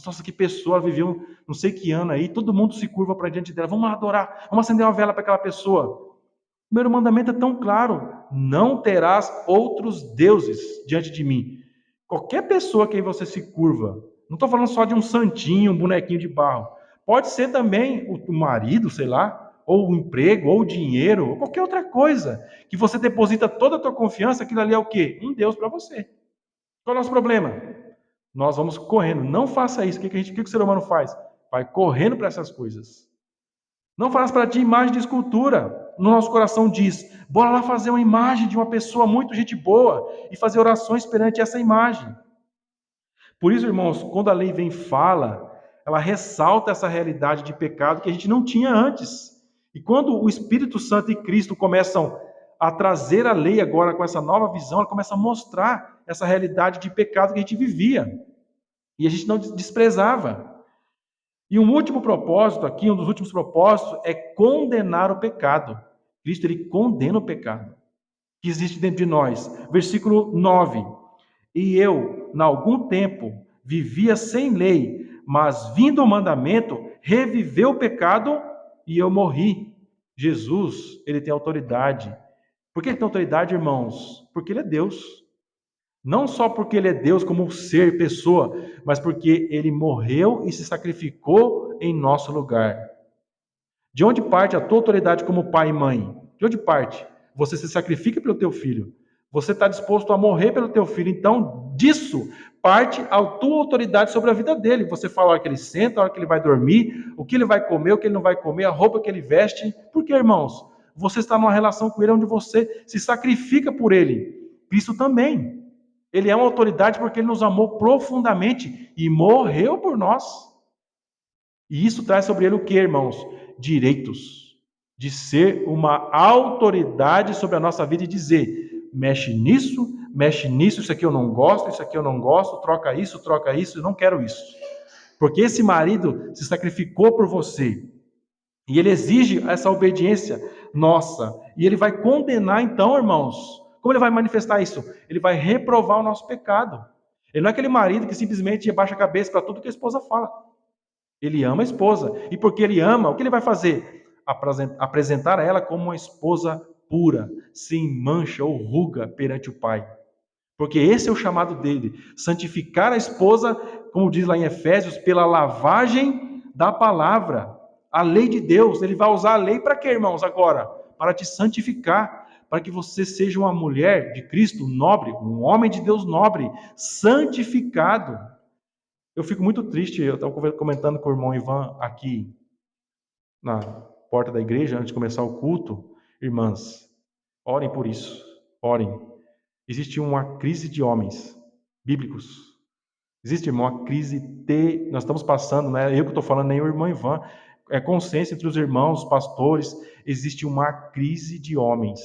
Nossa, que pessoa, ela viveu não sei que ano aí, todo mundo se curva para diante dela, vamos adorar, vamos acender uma vela para aquela pessoa. O primeiro mandamento é tão claro, não terás outros deuses diante de mim. Qualquer pessoa que você se curva, não estou falando só de um santinho, um bonequinho de barro, pode ser também o marido, sei lá, ou o emprego, ou o dinheiro, ou qualquer outra coisa, que você deposita toda a tua confiança, aquilo ali é o quê? Um Deus para você. Qual é o nosso problema? Nós vamos correndo. Não faça isso. O que o ser humano faz? Vai correndo para essas coisas. Não farás para ti imagem de escultura. No nosso coração diz, bora lá fazer uma imagem de uma pessoa muito gente boa e fazer orações perante essa imagem. Por isso, irmãos, quando a lei vem e fala, ela ressalta essa realidade de pecado que a gente não tinha antes. E quando o Espírito Santo e Cristo começam a trazer a lei agora com essa nova visão, ela começa a mostrar essa realidade de pecado que a gente vivia. E a gente não desprezava. E um último propósito aqui, um dos últimos propósitos, é condenar o pecado. Cristo, ele condena o pecado que existe dentro de nós. Versículo 9. E eu, em algum tempo, vivia sem lei, mas vindo o mandamento, reviveu o pecado e eu morri. Jesus, ele tem autoridade. Por que ele tem autoridade, irmãos? Porque ele é Deus. Não só porque ele é Deus como ser, pessoa, mas porque ele morreu e se sacrificou em nosso lugar. De onde parte a tua autoridade como pai e mãe? De onde parte? Você se sacrifica pelo teu filho. Você está disposto a morrer pelo teu filho. Então, disso parte a tua autoridade sobre a vida dele. Você fala a hora que ele senta, a hora que ele vai dormir, o que ele vai comer, o que ele não vai comer, a roupa que ele veste. Por quê, irmãos? Você está numa relação com ele onde você se sacrifica por ele. Cristo também. Ele é uma autoridade porque ele nos amou profundamente e morreu por nós. E isso traz sobre ele o que, irmãos? Direitos. De ser uma autoridade sobre a nossa vida e dizer, mexe nisso, isso aqui eu não gosto, isso aqui eu não gosto, troca isso, eu não quero isso. Porque esse marido se sacrificou por você. E ele exige essa obediência nossa. E ele vai condenar então, irmãos. Como ele vai manifestar isso? Ele vai reprovar o nosso pecado. Ele não é aquele marido que simplesmente abaixa a cabeça para tudo que a esposa fala. Ele ama a esposa. E porque ele ama, o que ele vai fazer? Apresentar a ela como uma esposa pura, sem mancha ou ruga perante o Pai. Porque esse é o chamado dele. Santificar a esposa, como diz lá em Efésios, pela lavagem da palavra. A lei de Deus. Ele vai usar a lei para quê, irmãos, agora? Para te santificar. Para que você seja uma mulher de Cristo nobre, um homem de Deus nobre, santificado. Eu fico muito triste, eu estava comentando com o irmão Ivan aqui na porta da igreja, antes de começar o culto. Irmãs, orem por isso, orem. Existe uma crise de homens bíblicos Existe, irmão, a crise de... Nós estamos passando, não é eu que estou falando, nem o irmão Ivan. É consenso entre os irmãos, os pastores. Existe uma crise de homens.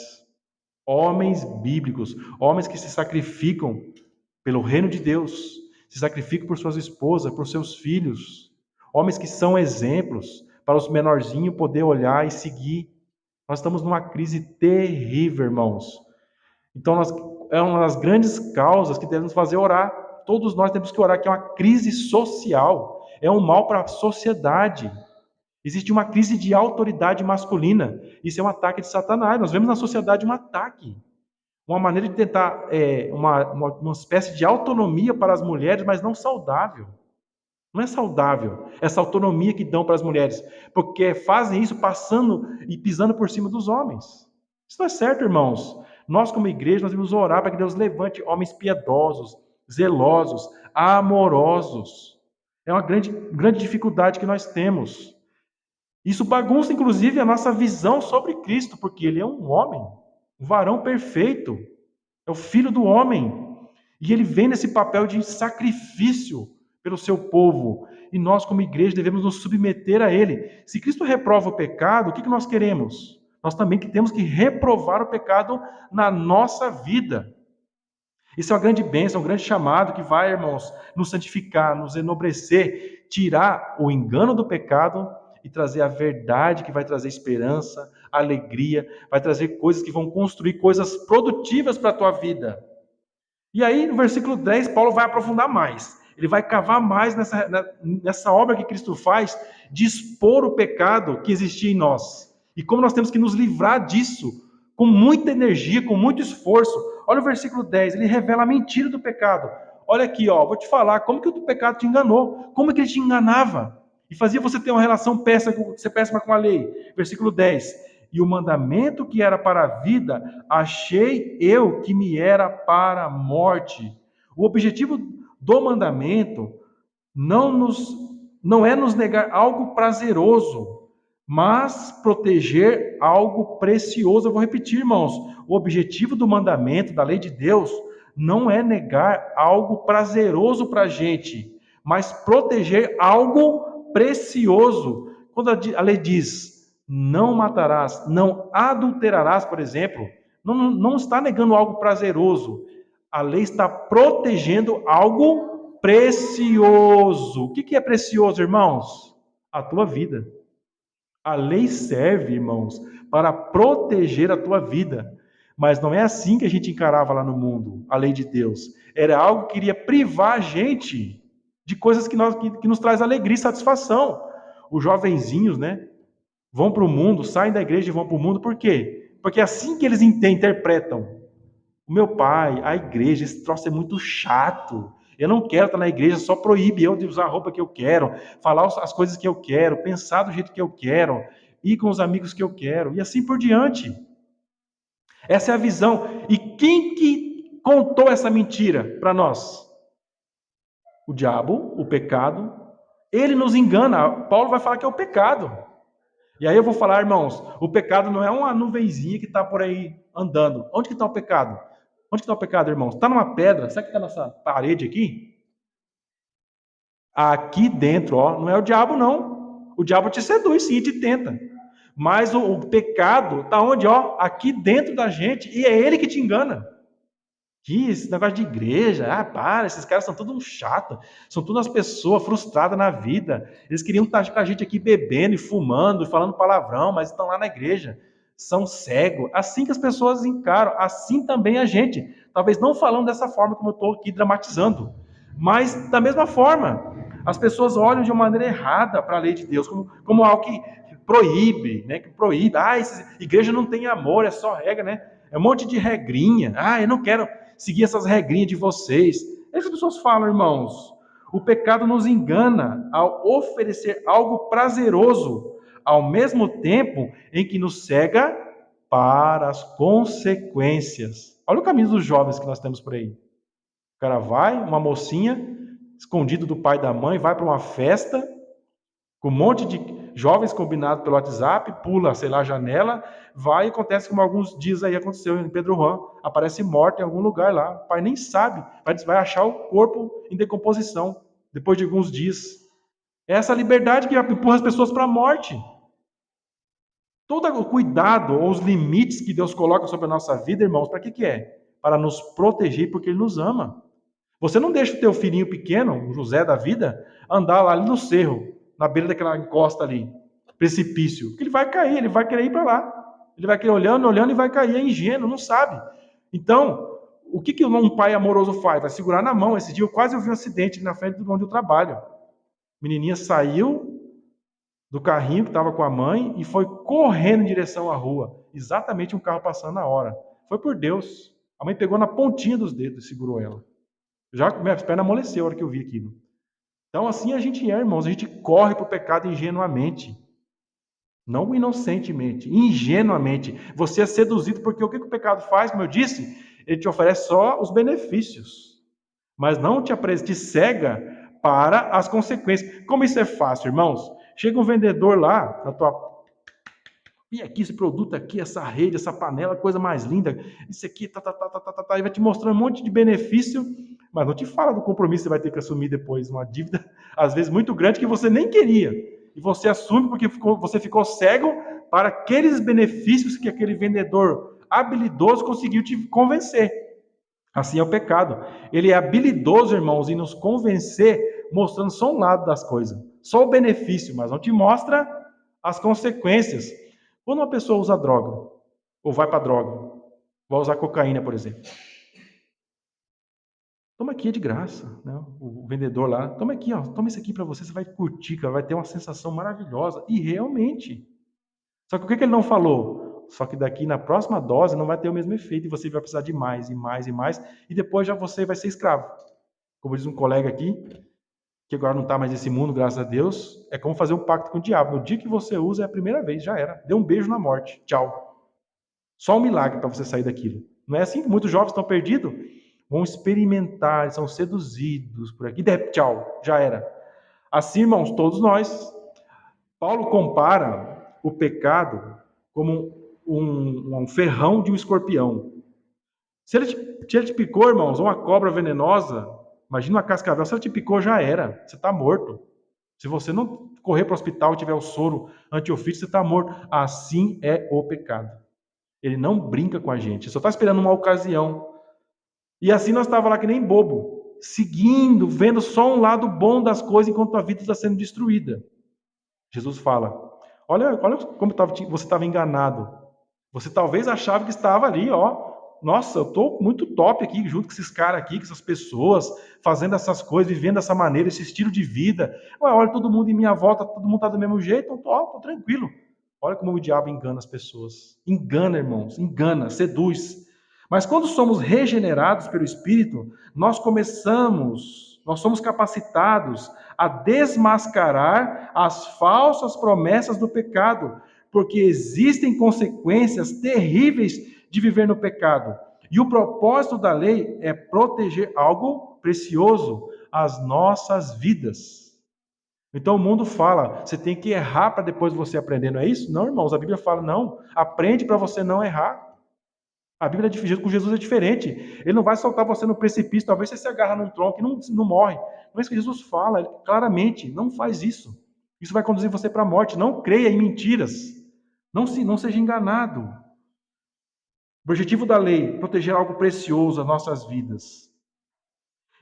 Homens bíblicos. Homens que se sacrificam pelo reino de Deus. Se sacrificam por suas esposas, por seus filhos. Homens que são exemplos para os menorzinhos poder olhar e seguir. Nós estamos numa crise terrível, irmãos. Então, é uma das grandes causas que devemos fazer orar. Todos nós temos que orar, que é uma crise social. É um mal para a sociedade. Existe uma crise de autoridade masculina. Isso é um ataque de Satanás. Nós vemos na sociedade um ataque. Uma maneira de tentar uma espécie de autonomia para as mulheres, mas não saudável. Não é saudável essa autonomia que dão para as mulheres, porque fazem isso passando e pisando por cima dos homens. Isso não é certo, irmãos. Nós, como igreja, nós devemos orar para que Deus levante homens piedosos, zelosos, amorosos. É uma grande dificuldade que nós temos. Isso bagunça, inclusive, a nossa visão sobre Cristo, porque Ele é um homem, um varão perfeito, é o Filho do homem. E Ele vem nesse papel de sacrifício pelo seu povo. E nós, como igreja, devemos nos submeter a Ele. Se Cristo reprova o pecado, o que nós queremos? Nós também temos que reprovar o pecado na nossa vida. Isso é uma grande bênção, um grande chamado que vai, irmãos, nos santificar, nos enobrecer, tirar o engano do pecado e trazer a verdade que vai trazer esperança, alegria, vai trazer coisas que vão construir coisas produtivas para a tua vida. E aí, no versículo 10, Paulo vai aprofundar mais. Ele vai cavar mais nessa obra que Cristo faz de expor o pecado que existia em nós. E como nós temos que nos livrar disso com muita energia, com muito esforço. Olha o versículo 10, ele revela a mentira do pecado. Olha aqui, vou te falar como que o pecado te enganou, como que ele te enganava e fazia você ter uma relação péssima com a lei. Versículo 10, e o mandamento que era para a vida, achei eu que me era para a morte. O objetivo do mandamento não é nos negar algo prazeroso, mas proteger algo precioso. Eu vou repetir, irmãos. O objetivo do mandamento, da lei de Deus, não é negar algo prazeroso para a gente, mas proteger algo precioso. Quando a lei diz, não matarás, não adulterarás, por exemplo, não está negando algo prazeroso. A lei está protegendo algo precioso. O que é precioso, irmãos? A tua vida. A lei serve, irmãos, para proteger a tua vida. Mas não é assim que a gente encarava lá no mundo, a lei de Deus. Era algo que iria privar a gente de coisas que nos traz alegria e satisfação. Os jovenzinhos, né, vão para o mundo, saem da igreja e vão para o mundo, por quê? Porque é assim que eles interpretam. O meu pai, a igreja, esse troço é muito chato. Eu não quero estar na igreja, só proíbe eu de usar a roupa que eu quero, falar as coisas que eu quero, pensar do jeito que eu quero, ir com os amigos que eu quero, e assim por diante. Essa é a visão. E quem que contou essa mentira para nós? O diabo, o pecado. Ele nos engana. Paulo vai falar que é o pecado. E aí eu vou falar, irmãos, o pecado não é uma nuvenzinha que está por aí andando. Onde que está o pecado? Onde que está o pecado, irmãos? Está numa pedra? Sabe que está nessa parede aqui? Aqui dentro, não é o diabo, não. O diabo te seduz, sim, te tenta. Mas o pecado está onde? Aqui dentro da gente. E é ele que te engana. Que esse negócio de igreja, esses caras são todos um chato, são todas as pessoas frustradas na vida. Eles queriam estar com a gente aqui bebendo e fumando e falando palavrão, mas estão lá na igreja. São cegos. Assim que as pessoas encaram, assim também a gente. Talvez não falando dessa forma como eu estou aqui dramatizando, mas da mesma forma. As pessoas olham de uma maneira errada para a lei de Deus, como algo que proíbe, né? Que proíbe. Igreja não tem amor, é só regra, né? É um monte de regrinha. Eu não quero seguir essas regrinhas de vocês. É isso que as pessoas falam, irmãos. O pecado nos engana ao oferecer algo prazeroso, ao mesmo tempo em que nos cega para as consequências. Olha o caminho dos jovens que nós temos por aí. O cara vai, uma mocinha, escondido do pai e da mãe, vai para uma festa, com um monte de jovens combinados pelo WhatsApp, pula, sei lá, a janela, vai e acontece como alguns dias aí aconteceu em Pedro Juan, aparece morto em algum lugar lá, o pai nem sabe, vai achar o corpo em decomposição, depois de alguns dias. É essa liberdade que empurra as pessoas para a morte. Todo o cuidado ou os limites que Deus coloca sobre a nossa vida, irmãos, para que é? Para nos proteger, porque Ele nos ama. Você não deixa o teu filhinho pequeno, o José da vida, andar lá ali no cerro, na beira daquela encosta ali, precipício, porque ele vai cair, ele vai querer ir para lá. Ele vai querer olhando, olhando e vai cair, é ingênuo, não sabe. Então, o que um pai amoroso faz? Vai segurar na mão. Esse dia eu quase ouvi um acidente na frente de onde eu trabalho. A menininha saiu do carrinho que estava com a mãe e foi correndo em direção à rua. Exatamente um carro passando na hora. Foi por Deus. A mãe pegou na pontinha dos dedos e segurou ela. Já minha perna amoleceu a hora que eu vi aquilo. Então assim a gente é, irmãos. A gente corre para o pecado ingenuamente. Não inocentemente, ingenuamente. Você é seduzido porque o que o pecado faz, como eu disse? Ele te oferece só os benefícios. Mas não te cega para as consequências. Como isso é fácil, irmãos? Chega um vendedor lá, na tua... E aqui, esse produto aqui, essa rede, essa panela, coisa mais linda. Isso aqui, e vai te mostrando um monte de benefício, mas não te fala do compromisso que você vai ter que assumir depois. Uma dívida, às vezes, muito grande que você nem queria. E você assume porque você ficou cego para aqueles benefícios que aquele vendedor habilidoso conseguiu te convencer. Assim é o pecado. Ele é habilidoso, irmãos, em nos convencer, mostrando só um lado das coisas. Só o benefício, mas não te mostra as consequências. Quando uma pessoa usa droga, ou vai para droga, vai usar cocaína, por exemplo. Toma aqui, é de graça. Né? O vendedor lá, toma aqui, ó, toma isso aqui para você, você vai curtir, vai ter uma sensação maravilhosa. E realmente. Só que o que ele não falou? Só que daqui na próxima dose não vai ter o mesmo efeito e você vai precisar de mais e mais e mais. E depois já você vai ser escravo. Como diz um colega aqui, que agora não está mais nesse mundo, graças a Deus, é como fazer um pacto com o diabo. No dia que você usa, é a primeira vez, já era. Deu um beijo na morte. Tchau. Só um milagre para você sair daquilo. Não é assim que muitos jovens estão perdidos? Vão experimentar, são seduzidos por aqui. Tchau, já era. Assim, irmãos, todos nós. Paulo compara o pecado como um ferrão de um escorpião. Se ele te picou, irmãos, uma cobra venenosa, imagina uma cascavel, se ela te picou, já era. Você está morto. Se você não correr para o hospital e tiver o soro antiofídico, você está morto. Assim é o pecado. Ele não brinca com a gente, só está esperando uma ocasião. E assim nós estávamos lá que nem bobo, seguindo, vendo só um lado bom das coisas enquanto a vida está sendo destruída. Jesus fala, olha como você estava enganado. Você talvez achava que estava ali, ó. Nossa, eu estou muito top aqui, junto com esses caras aqui, com essas pessoas, fazendo essas coisas, vivendo dessa maneira, esse estilo de vida. Olha, todo mundo em minha volta, todo mundo está do mesmo jeito, então estou tranquilo. Olha como o diabo engana as pessoas. Engana, irmãos, engana, seduz. Mas quando somos regenerados pelo Espírito, nós somos capacitados a desmascarar as falsas promessas do pecado, porque existem consequências terríveis de viver no pecado. E o propósito da lei é proteger algo precioso, as nossas vidas. Então o mundo fala, você tem que errar para depois você aprender, não é isso? Não, irmãos, a Bíblia fala, não, aprende para você não errar. A Bíblia com Jesus é diferente. Ele não vai soltar você no precipício, talvez você se agarra num tronco e não morre. Não é isso que Jesus fala, ele, claramente, não faz isso. Isso vai conduzir você para a morte. Não creia em mentiras. Não seja enganado. O objetivo da lei, proteger algo precioso as nossas vidas.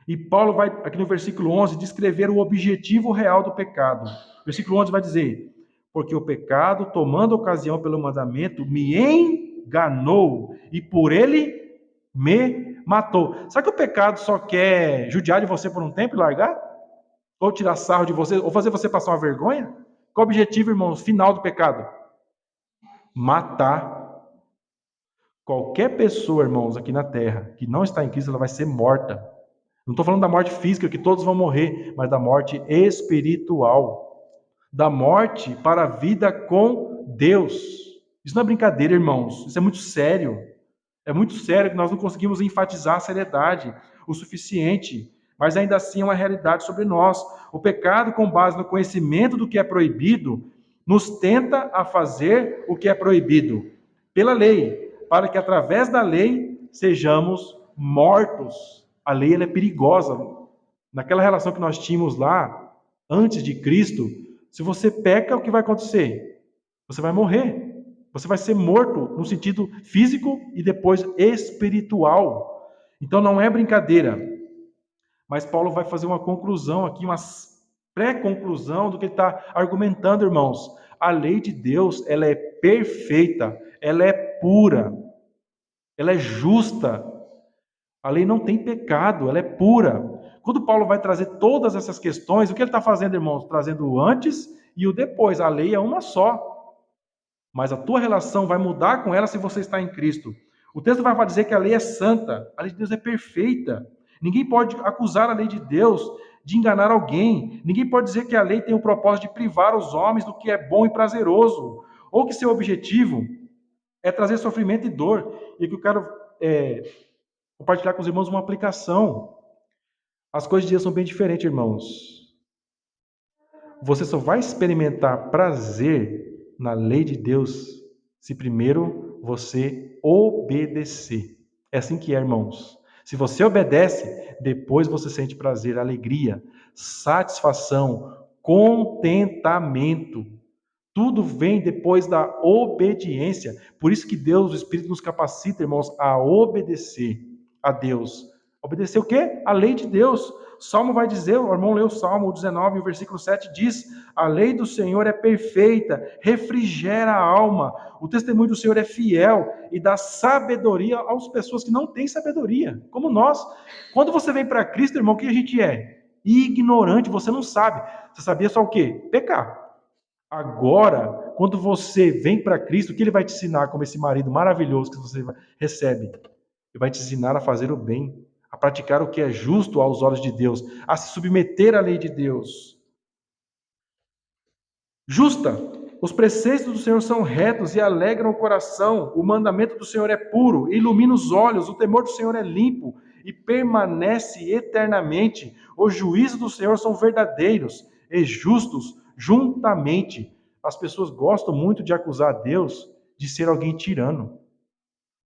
E Paulo vai, aqui no versículo 11, descrever o objetivo real do pecado. O versículo 11 vai dizer, porque o pecado, tomando ocasião pelo mandamento, me enganou e por ele me matou. Sabe que o pecado só quer judiar de você por um tempo e largar? Ou tirar sarro de você, ou fazer você passar uma vergonha? Qual o objetivo, irmãos, final do pecado? Matar. Qualquer pessoa, irmãos, aqui na terra, que não está em Cristo, ela vai ser morta. Não estou falando da morte física, que todos vão morrer, mas da morte espiritual. Da morte para a vida com Deus. Isso não é brincadeira, irmãos. Isso é muito sério. É muito sério que nós não conseguimos enfatizar a seriedade o suficiente. Mas ainda assim é uma realidade sobre nós. O pecado, com base no conhecimento do que é proibido, nos tenta a fazer o que é proibido pela lei, para que através da lei sejamos mortos. A lei ela é perigosa. Naquela relação que nós tínhamos lá, antes de Cristo, se você peca, o que vai acontecer? Você vai morrer. Você vai ser morto no sentido físico e depois espiritual. Então não é brincadeira. Mas Paulo vai fazer uma conclusão aqui, uma pré-conclusão do que ele está argumentando, irmãos. A lei de Deus, ela é perfeita, ela é pura, ela é justa. A lei não tem pecado, ela é pura. Quando Paulo vai trazer todas essas questões, o que ele está fazendo, irmãos? Trazendo o antes e o depois. A lei é uma só. Mas a tua relação vai mudar com ela se você está em Cristo. O texto vai dizer que a lei é santa, a lei de Deus é perfeita. Ninguém pode acusar a lei de Deus de enganar alguém. Ninguém pode dizer que a lei tem o propósito de privar os homens do que é bom e prazeroso, ou que seu objetivo é trazer sofrimento e dor. E aqui eu quero compartilhar com os irmãos uma aplicação. As coisas de Deus são bem diferentes, irmãos. Você só vai experimentar prazer na lei de Deus se primeiro você obedecer. É assim que é, irmãos. Se você obedece, depois você sente prazer, alegria, satisfação, contentamento. Tudo vem depois da obediência. Por isso que Deus, o Espírito, nos capacita, irmãos, a obedecer a Deus. Obedecer o quê? A lei de Deus. Salmo vai dizer, o irmão leu o Salmo 19, o versículo 7 diz: a lei do Senhor é perfeita, refrigera a alma. O testemunho do Senhor é fiel e dá sabedoria às pessoas que não têm sabedoria, como nós. Quando você vem para Cristo, irmão, o que a gente é? Ignorante, você não sabe. Você sabia só o quê? Pecar. Agora, quando você vem para Cristo, o que ele vai te ensinar como esse marido maravilhoso que você recebe? Ele vai te ensinar a fazer o bem, a praticar o que é justo aos olhos de Deus, a se submeter à lei de Deus. Justa. Os preceitos do Senhor são retos e alegram o coração. O mandamento do Senhor é puro, ilumina os olhos. O temor do Senhor é limpo e permanece eternamente. Os juízos do Senhor são verdadeiros e justos juntamente. As pessoas gostam muito de acusar Deus de ser alguém tirano.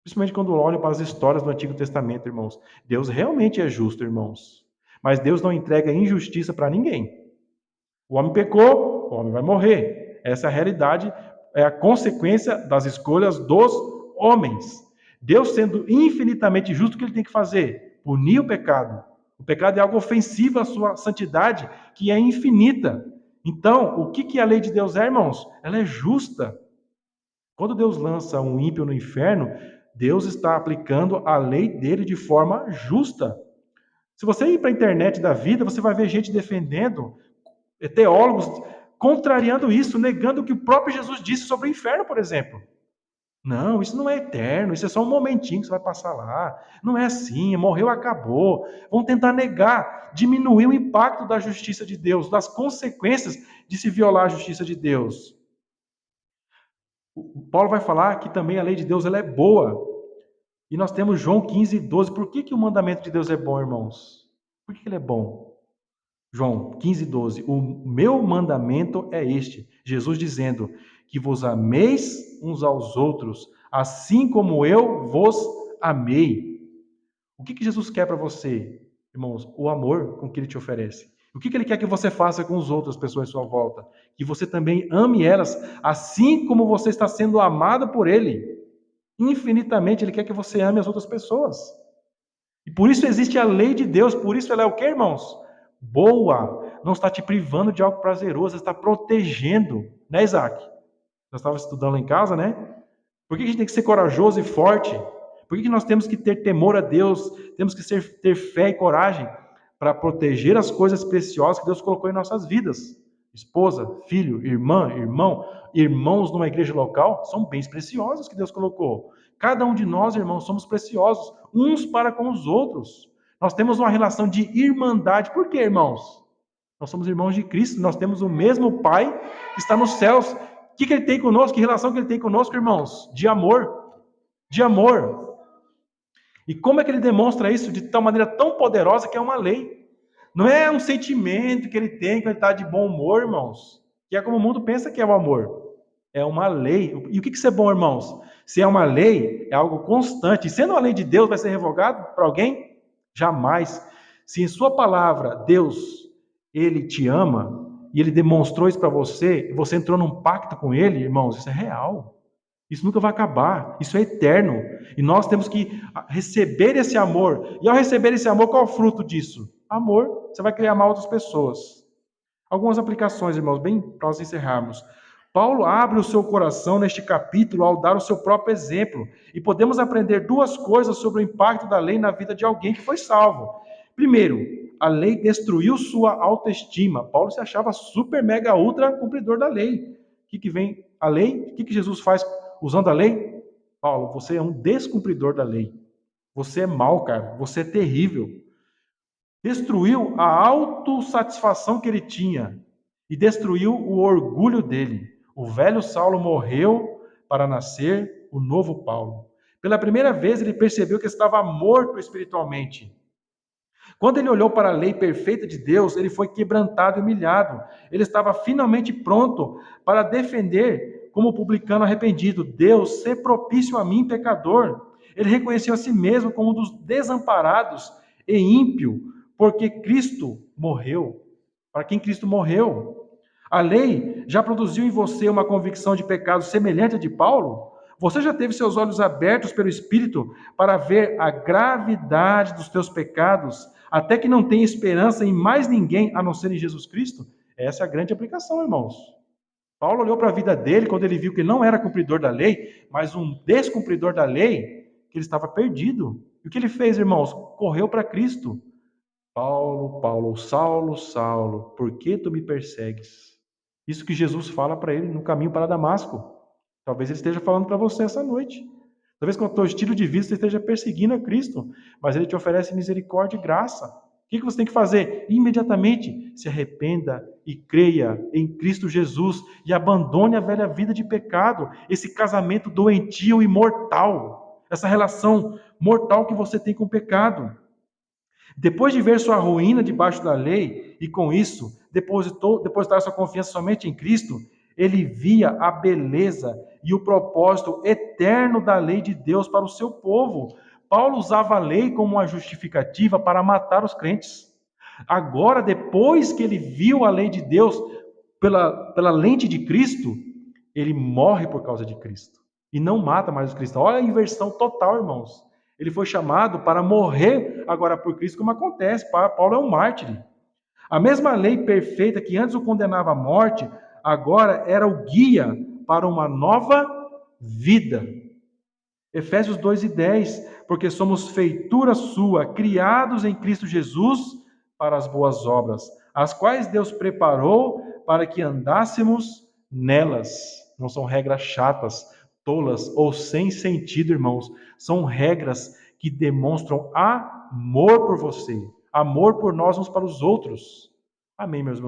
Principalmente quando olham para as histórias do Antigo Testamento, irmãos. Deus realmente é justo, irmãos. Mas Deus não entrega injustiça para ninguém. O homem pecou, o homem vai morrer. Essa é a realidade, é a consequência das escolhas dos homens. Deus, sendo infinitamente justo, o que ele tem que fazer? Punir o pecado. O pecado é algo ofensivo à sua santidade, que é infinita. Então, o que a lei de Deus é, irmãos? Ela é justa. Quando Deus lança um ímpio no inferno, Deus está aplicando a lei dele de forma justa. Se você ir para a internet da vida, você vai ver gente defendendo, teólogos contrariando isso, negando o que o próprio Jesus disse sobre o inferno, por exemplo. Não, isso não é eterno, isso é só um momentinho que você vai passar lá. Não é assim, morreu, acabou. Vão tentar negar, diminuir o impacto da justiça de Deus, das consequências de se violar a justiça de Deus. Paulo vai falar que também a lei de Deus ela é boa. E nós temos João 15, 12. Por que o mandamento de Deus é bom, irmãos? Por que ele é bom? João 15, 12. O meu mandamento é este. Jesus dizendo que vos ameis uns aos outros, assim como eu vos amei. O que Jesus quer para você, irmãos? O amor com que ele te oferece. O que ele quer que você faça com as outras pessoas à sua volta? Que você também ame elas, assim como você está sendo amado por ele. Infinitamente, ele quer que você ame as outras pessoas. E por isso existe a lei de Deus, por isso ela é o que, irmãos? Boa, não está te privando de algo prazeroso, está protegendo, né, Isaac? Nós estávamos estudando lá em casa, né? Por que a gente tem que ser corajoso e forte? Por que nós temos que ter temor a Deus? Temos que ter fé e coragem para proteger as coisas preciosas que Deus colocou em nossas vidas. Esposa, filho, irmã, irmão, irmãos numa igreja local, são bens preciosos que Deus colocou. Cada um de nós, irmãos, somos preciosos, uns para com os outros. Nós temos uma relação de irmandade. Por quê, irmãos? Nós somos irmãos de Cristo, nós temos o mesmo Pai que está nos céus. O que ele tem conosco? Que relação que ele tem conosco, irmãos? De amor. De amor. E como é que ele demonstra isso de tal maneira tão poderosa que é uma lei? Não é um sentimento que ele tem, que ele está de bom humor, irmãos. que é como o mundo pensa que é o amor. É uma lei. E o que isso é bom, irmãos? Se é uma lei, é algo constante. E sendo uma lei de Deus, vai ser revogado para alguém? Jamais. Se em sua palavra, Deus, ele te ama, e ele demonstrou isso para você, e você entrou num pacto com ele, irmãos, isso é real. Isso nunca vai acabar. Isso é eterno. E nós temos que receber esse amor. E ao receber esse amor, qual é o fruto disso? Amor. Você vai querer amar outras pessoas. Algumas aplicações, irmãos, bem para nós encerrarmos. Paulo abre o seu coração neste capítulo ao dar o seu próprio exemplo. E podemos aprender duas coisas sobre o impacto da lei na vida de alguém que foi salvo. Primeiro, a lei destruiu sua autoestima. Paulo se achava super, mega, ultra cumpridor da lei. O que vem a lei? O que Jesus faz usando a lei? Paulo, você é um descumpridor da lei. Você é mau, cara. Você é terrível. Destruiu a autossatisfação que ele tinha e destruiu o orgulho dele. O velho Saulo morreu para nascer o novo Paulo. Pela primeira vez ele percebeu que estava morto espiritualmente. Quando ele olhou para a lei perfeita de Deus, ele foi quebrantado e humilhado. Ele estava finalmente pronto para defender, como publicano arrependido, Deus, ser propício a mim, pecador. Ele reconheceu a si mesmo como um dos desamparados e ímpio, porque Cristo morreu. Para quem Cristo morreu? A lei já produziu em você uma convicção de pecado semelhante à de Paulo? Você já teve seus olhos abertos pelo Espírito para ver a gravidade dos teus pecados, até que não tenha esperança em mais ninguém a não ser em Jesus Cristo? Essa é a grande aplicação, irmãos. Paulo olhou para a vida dele quando ele viu que ele não era cumpridor da lei, mas um descumpridor da lei, que ele estava perdido. E o que ele fez, irmãos? Correu para Cristo. Paulo, Paulo, Saulo, Saulo, por que tu me persegues? Isso que Jesus fala para ele no caminho para Damasco. Talvez ele esteja falando para você essa noite. Talvez com o teu estilo de vida você esteja perseguindo a Cristo, mas ele te oferece misericórdia e graça. O que você tem que fazer? Imediatamente se arrependa e creia em Cristo Jesus e abandone a velha vida de pecado, esse casamento doentio e mortal, essa relação mortal que você tem com o pecado. Depois de ver sua ruína debaixo da lei e com isso depositar sua confiança somente em Cristo, ele via a beleza e o propósito eterno da lei de Deus para o seu povo. Paulo usava a lei como uma justificativa para matar os crentes. Agora, depois que ele viu a lei de Deus pela lente de Cristo, ele morre por causa de Cristo e não mata mais os cristãos. Olha a inversão total, irmãos. Ele foi chamado para morrer agora por Cristo, como acontece. Paulo é um mártir. A mesma lei perfeita que antes o condenava à morte, agora era o guia para uma nova vida. Efésios 2:10, porque somos feitura sua, criados em Cristo Jesus para as boas obras, as quais Deus preparou para que andássemos nelas. Não são regras chatas, tolas ou sem sentido, irmãos. São regras que demonstram amor por você, amor por nós uns para os outros. Amém, meus irmãos.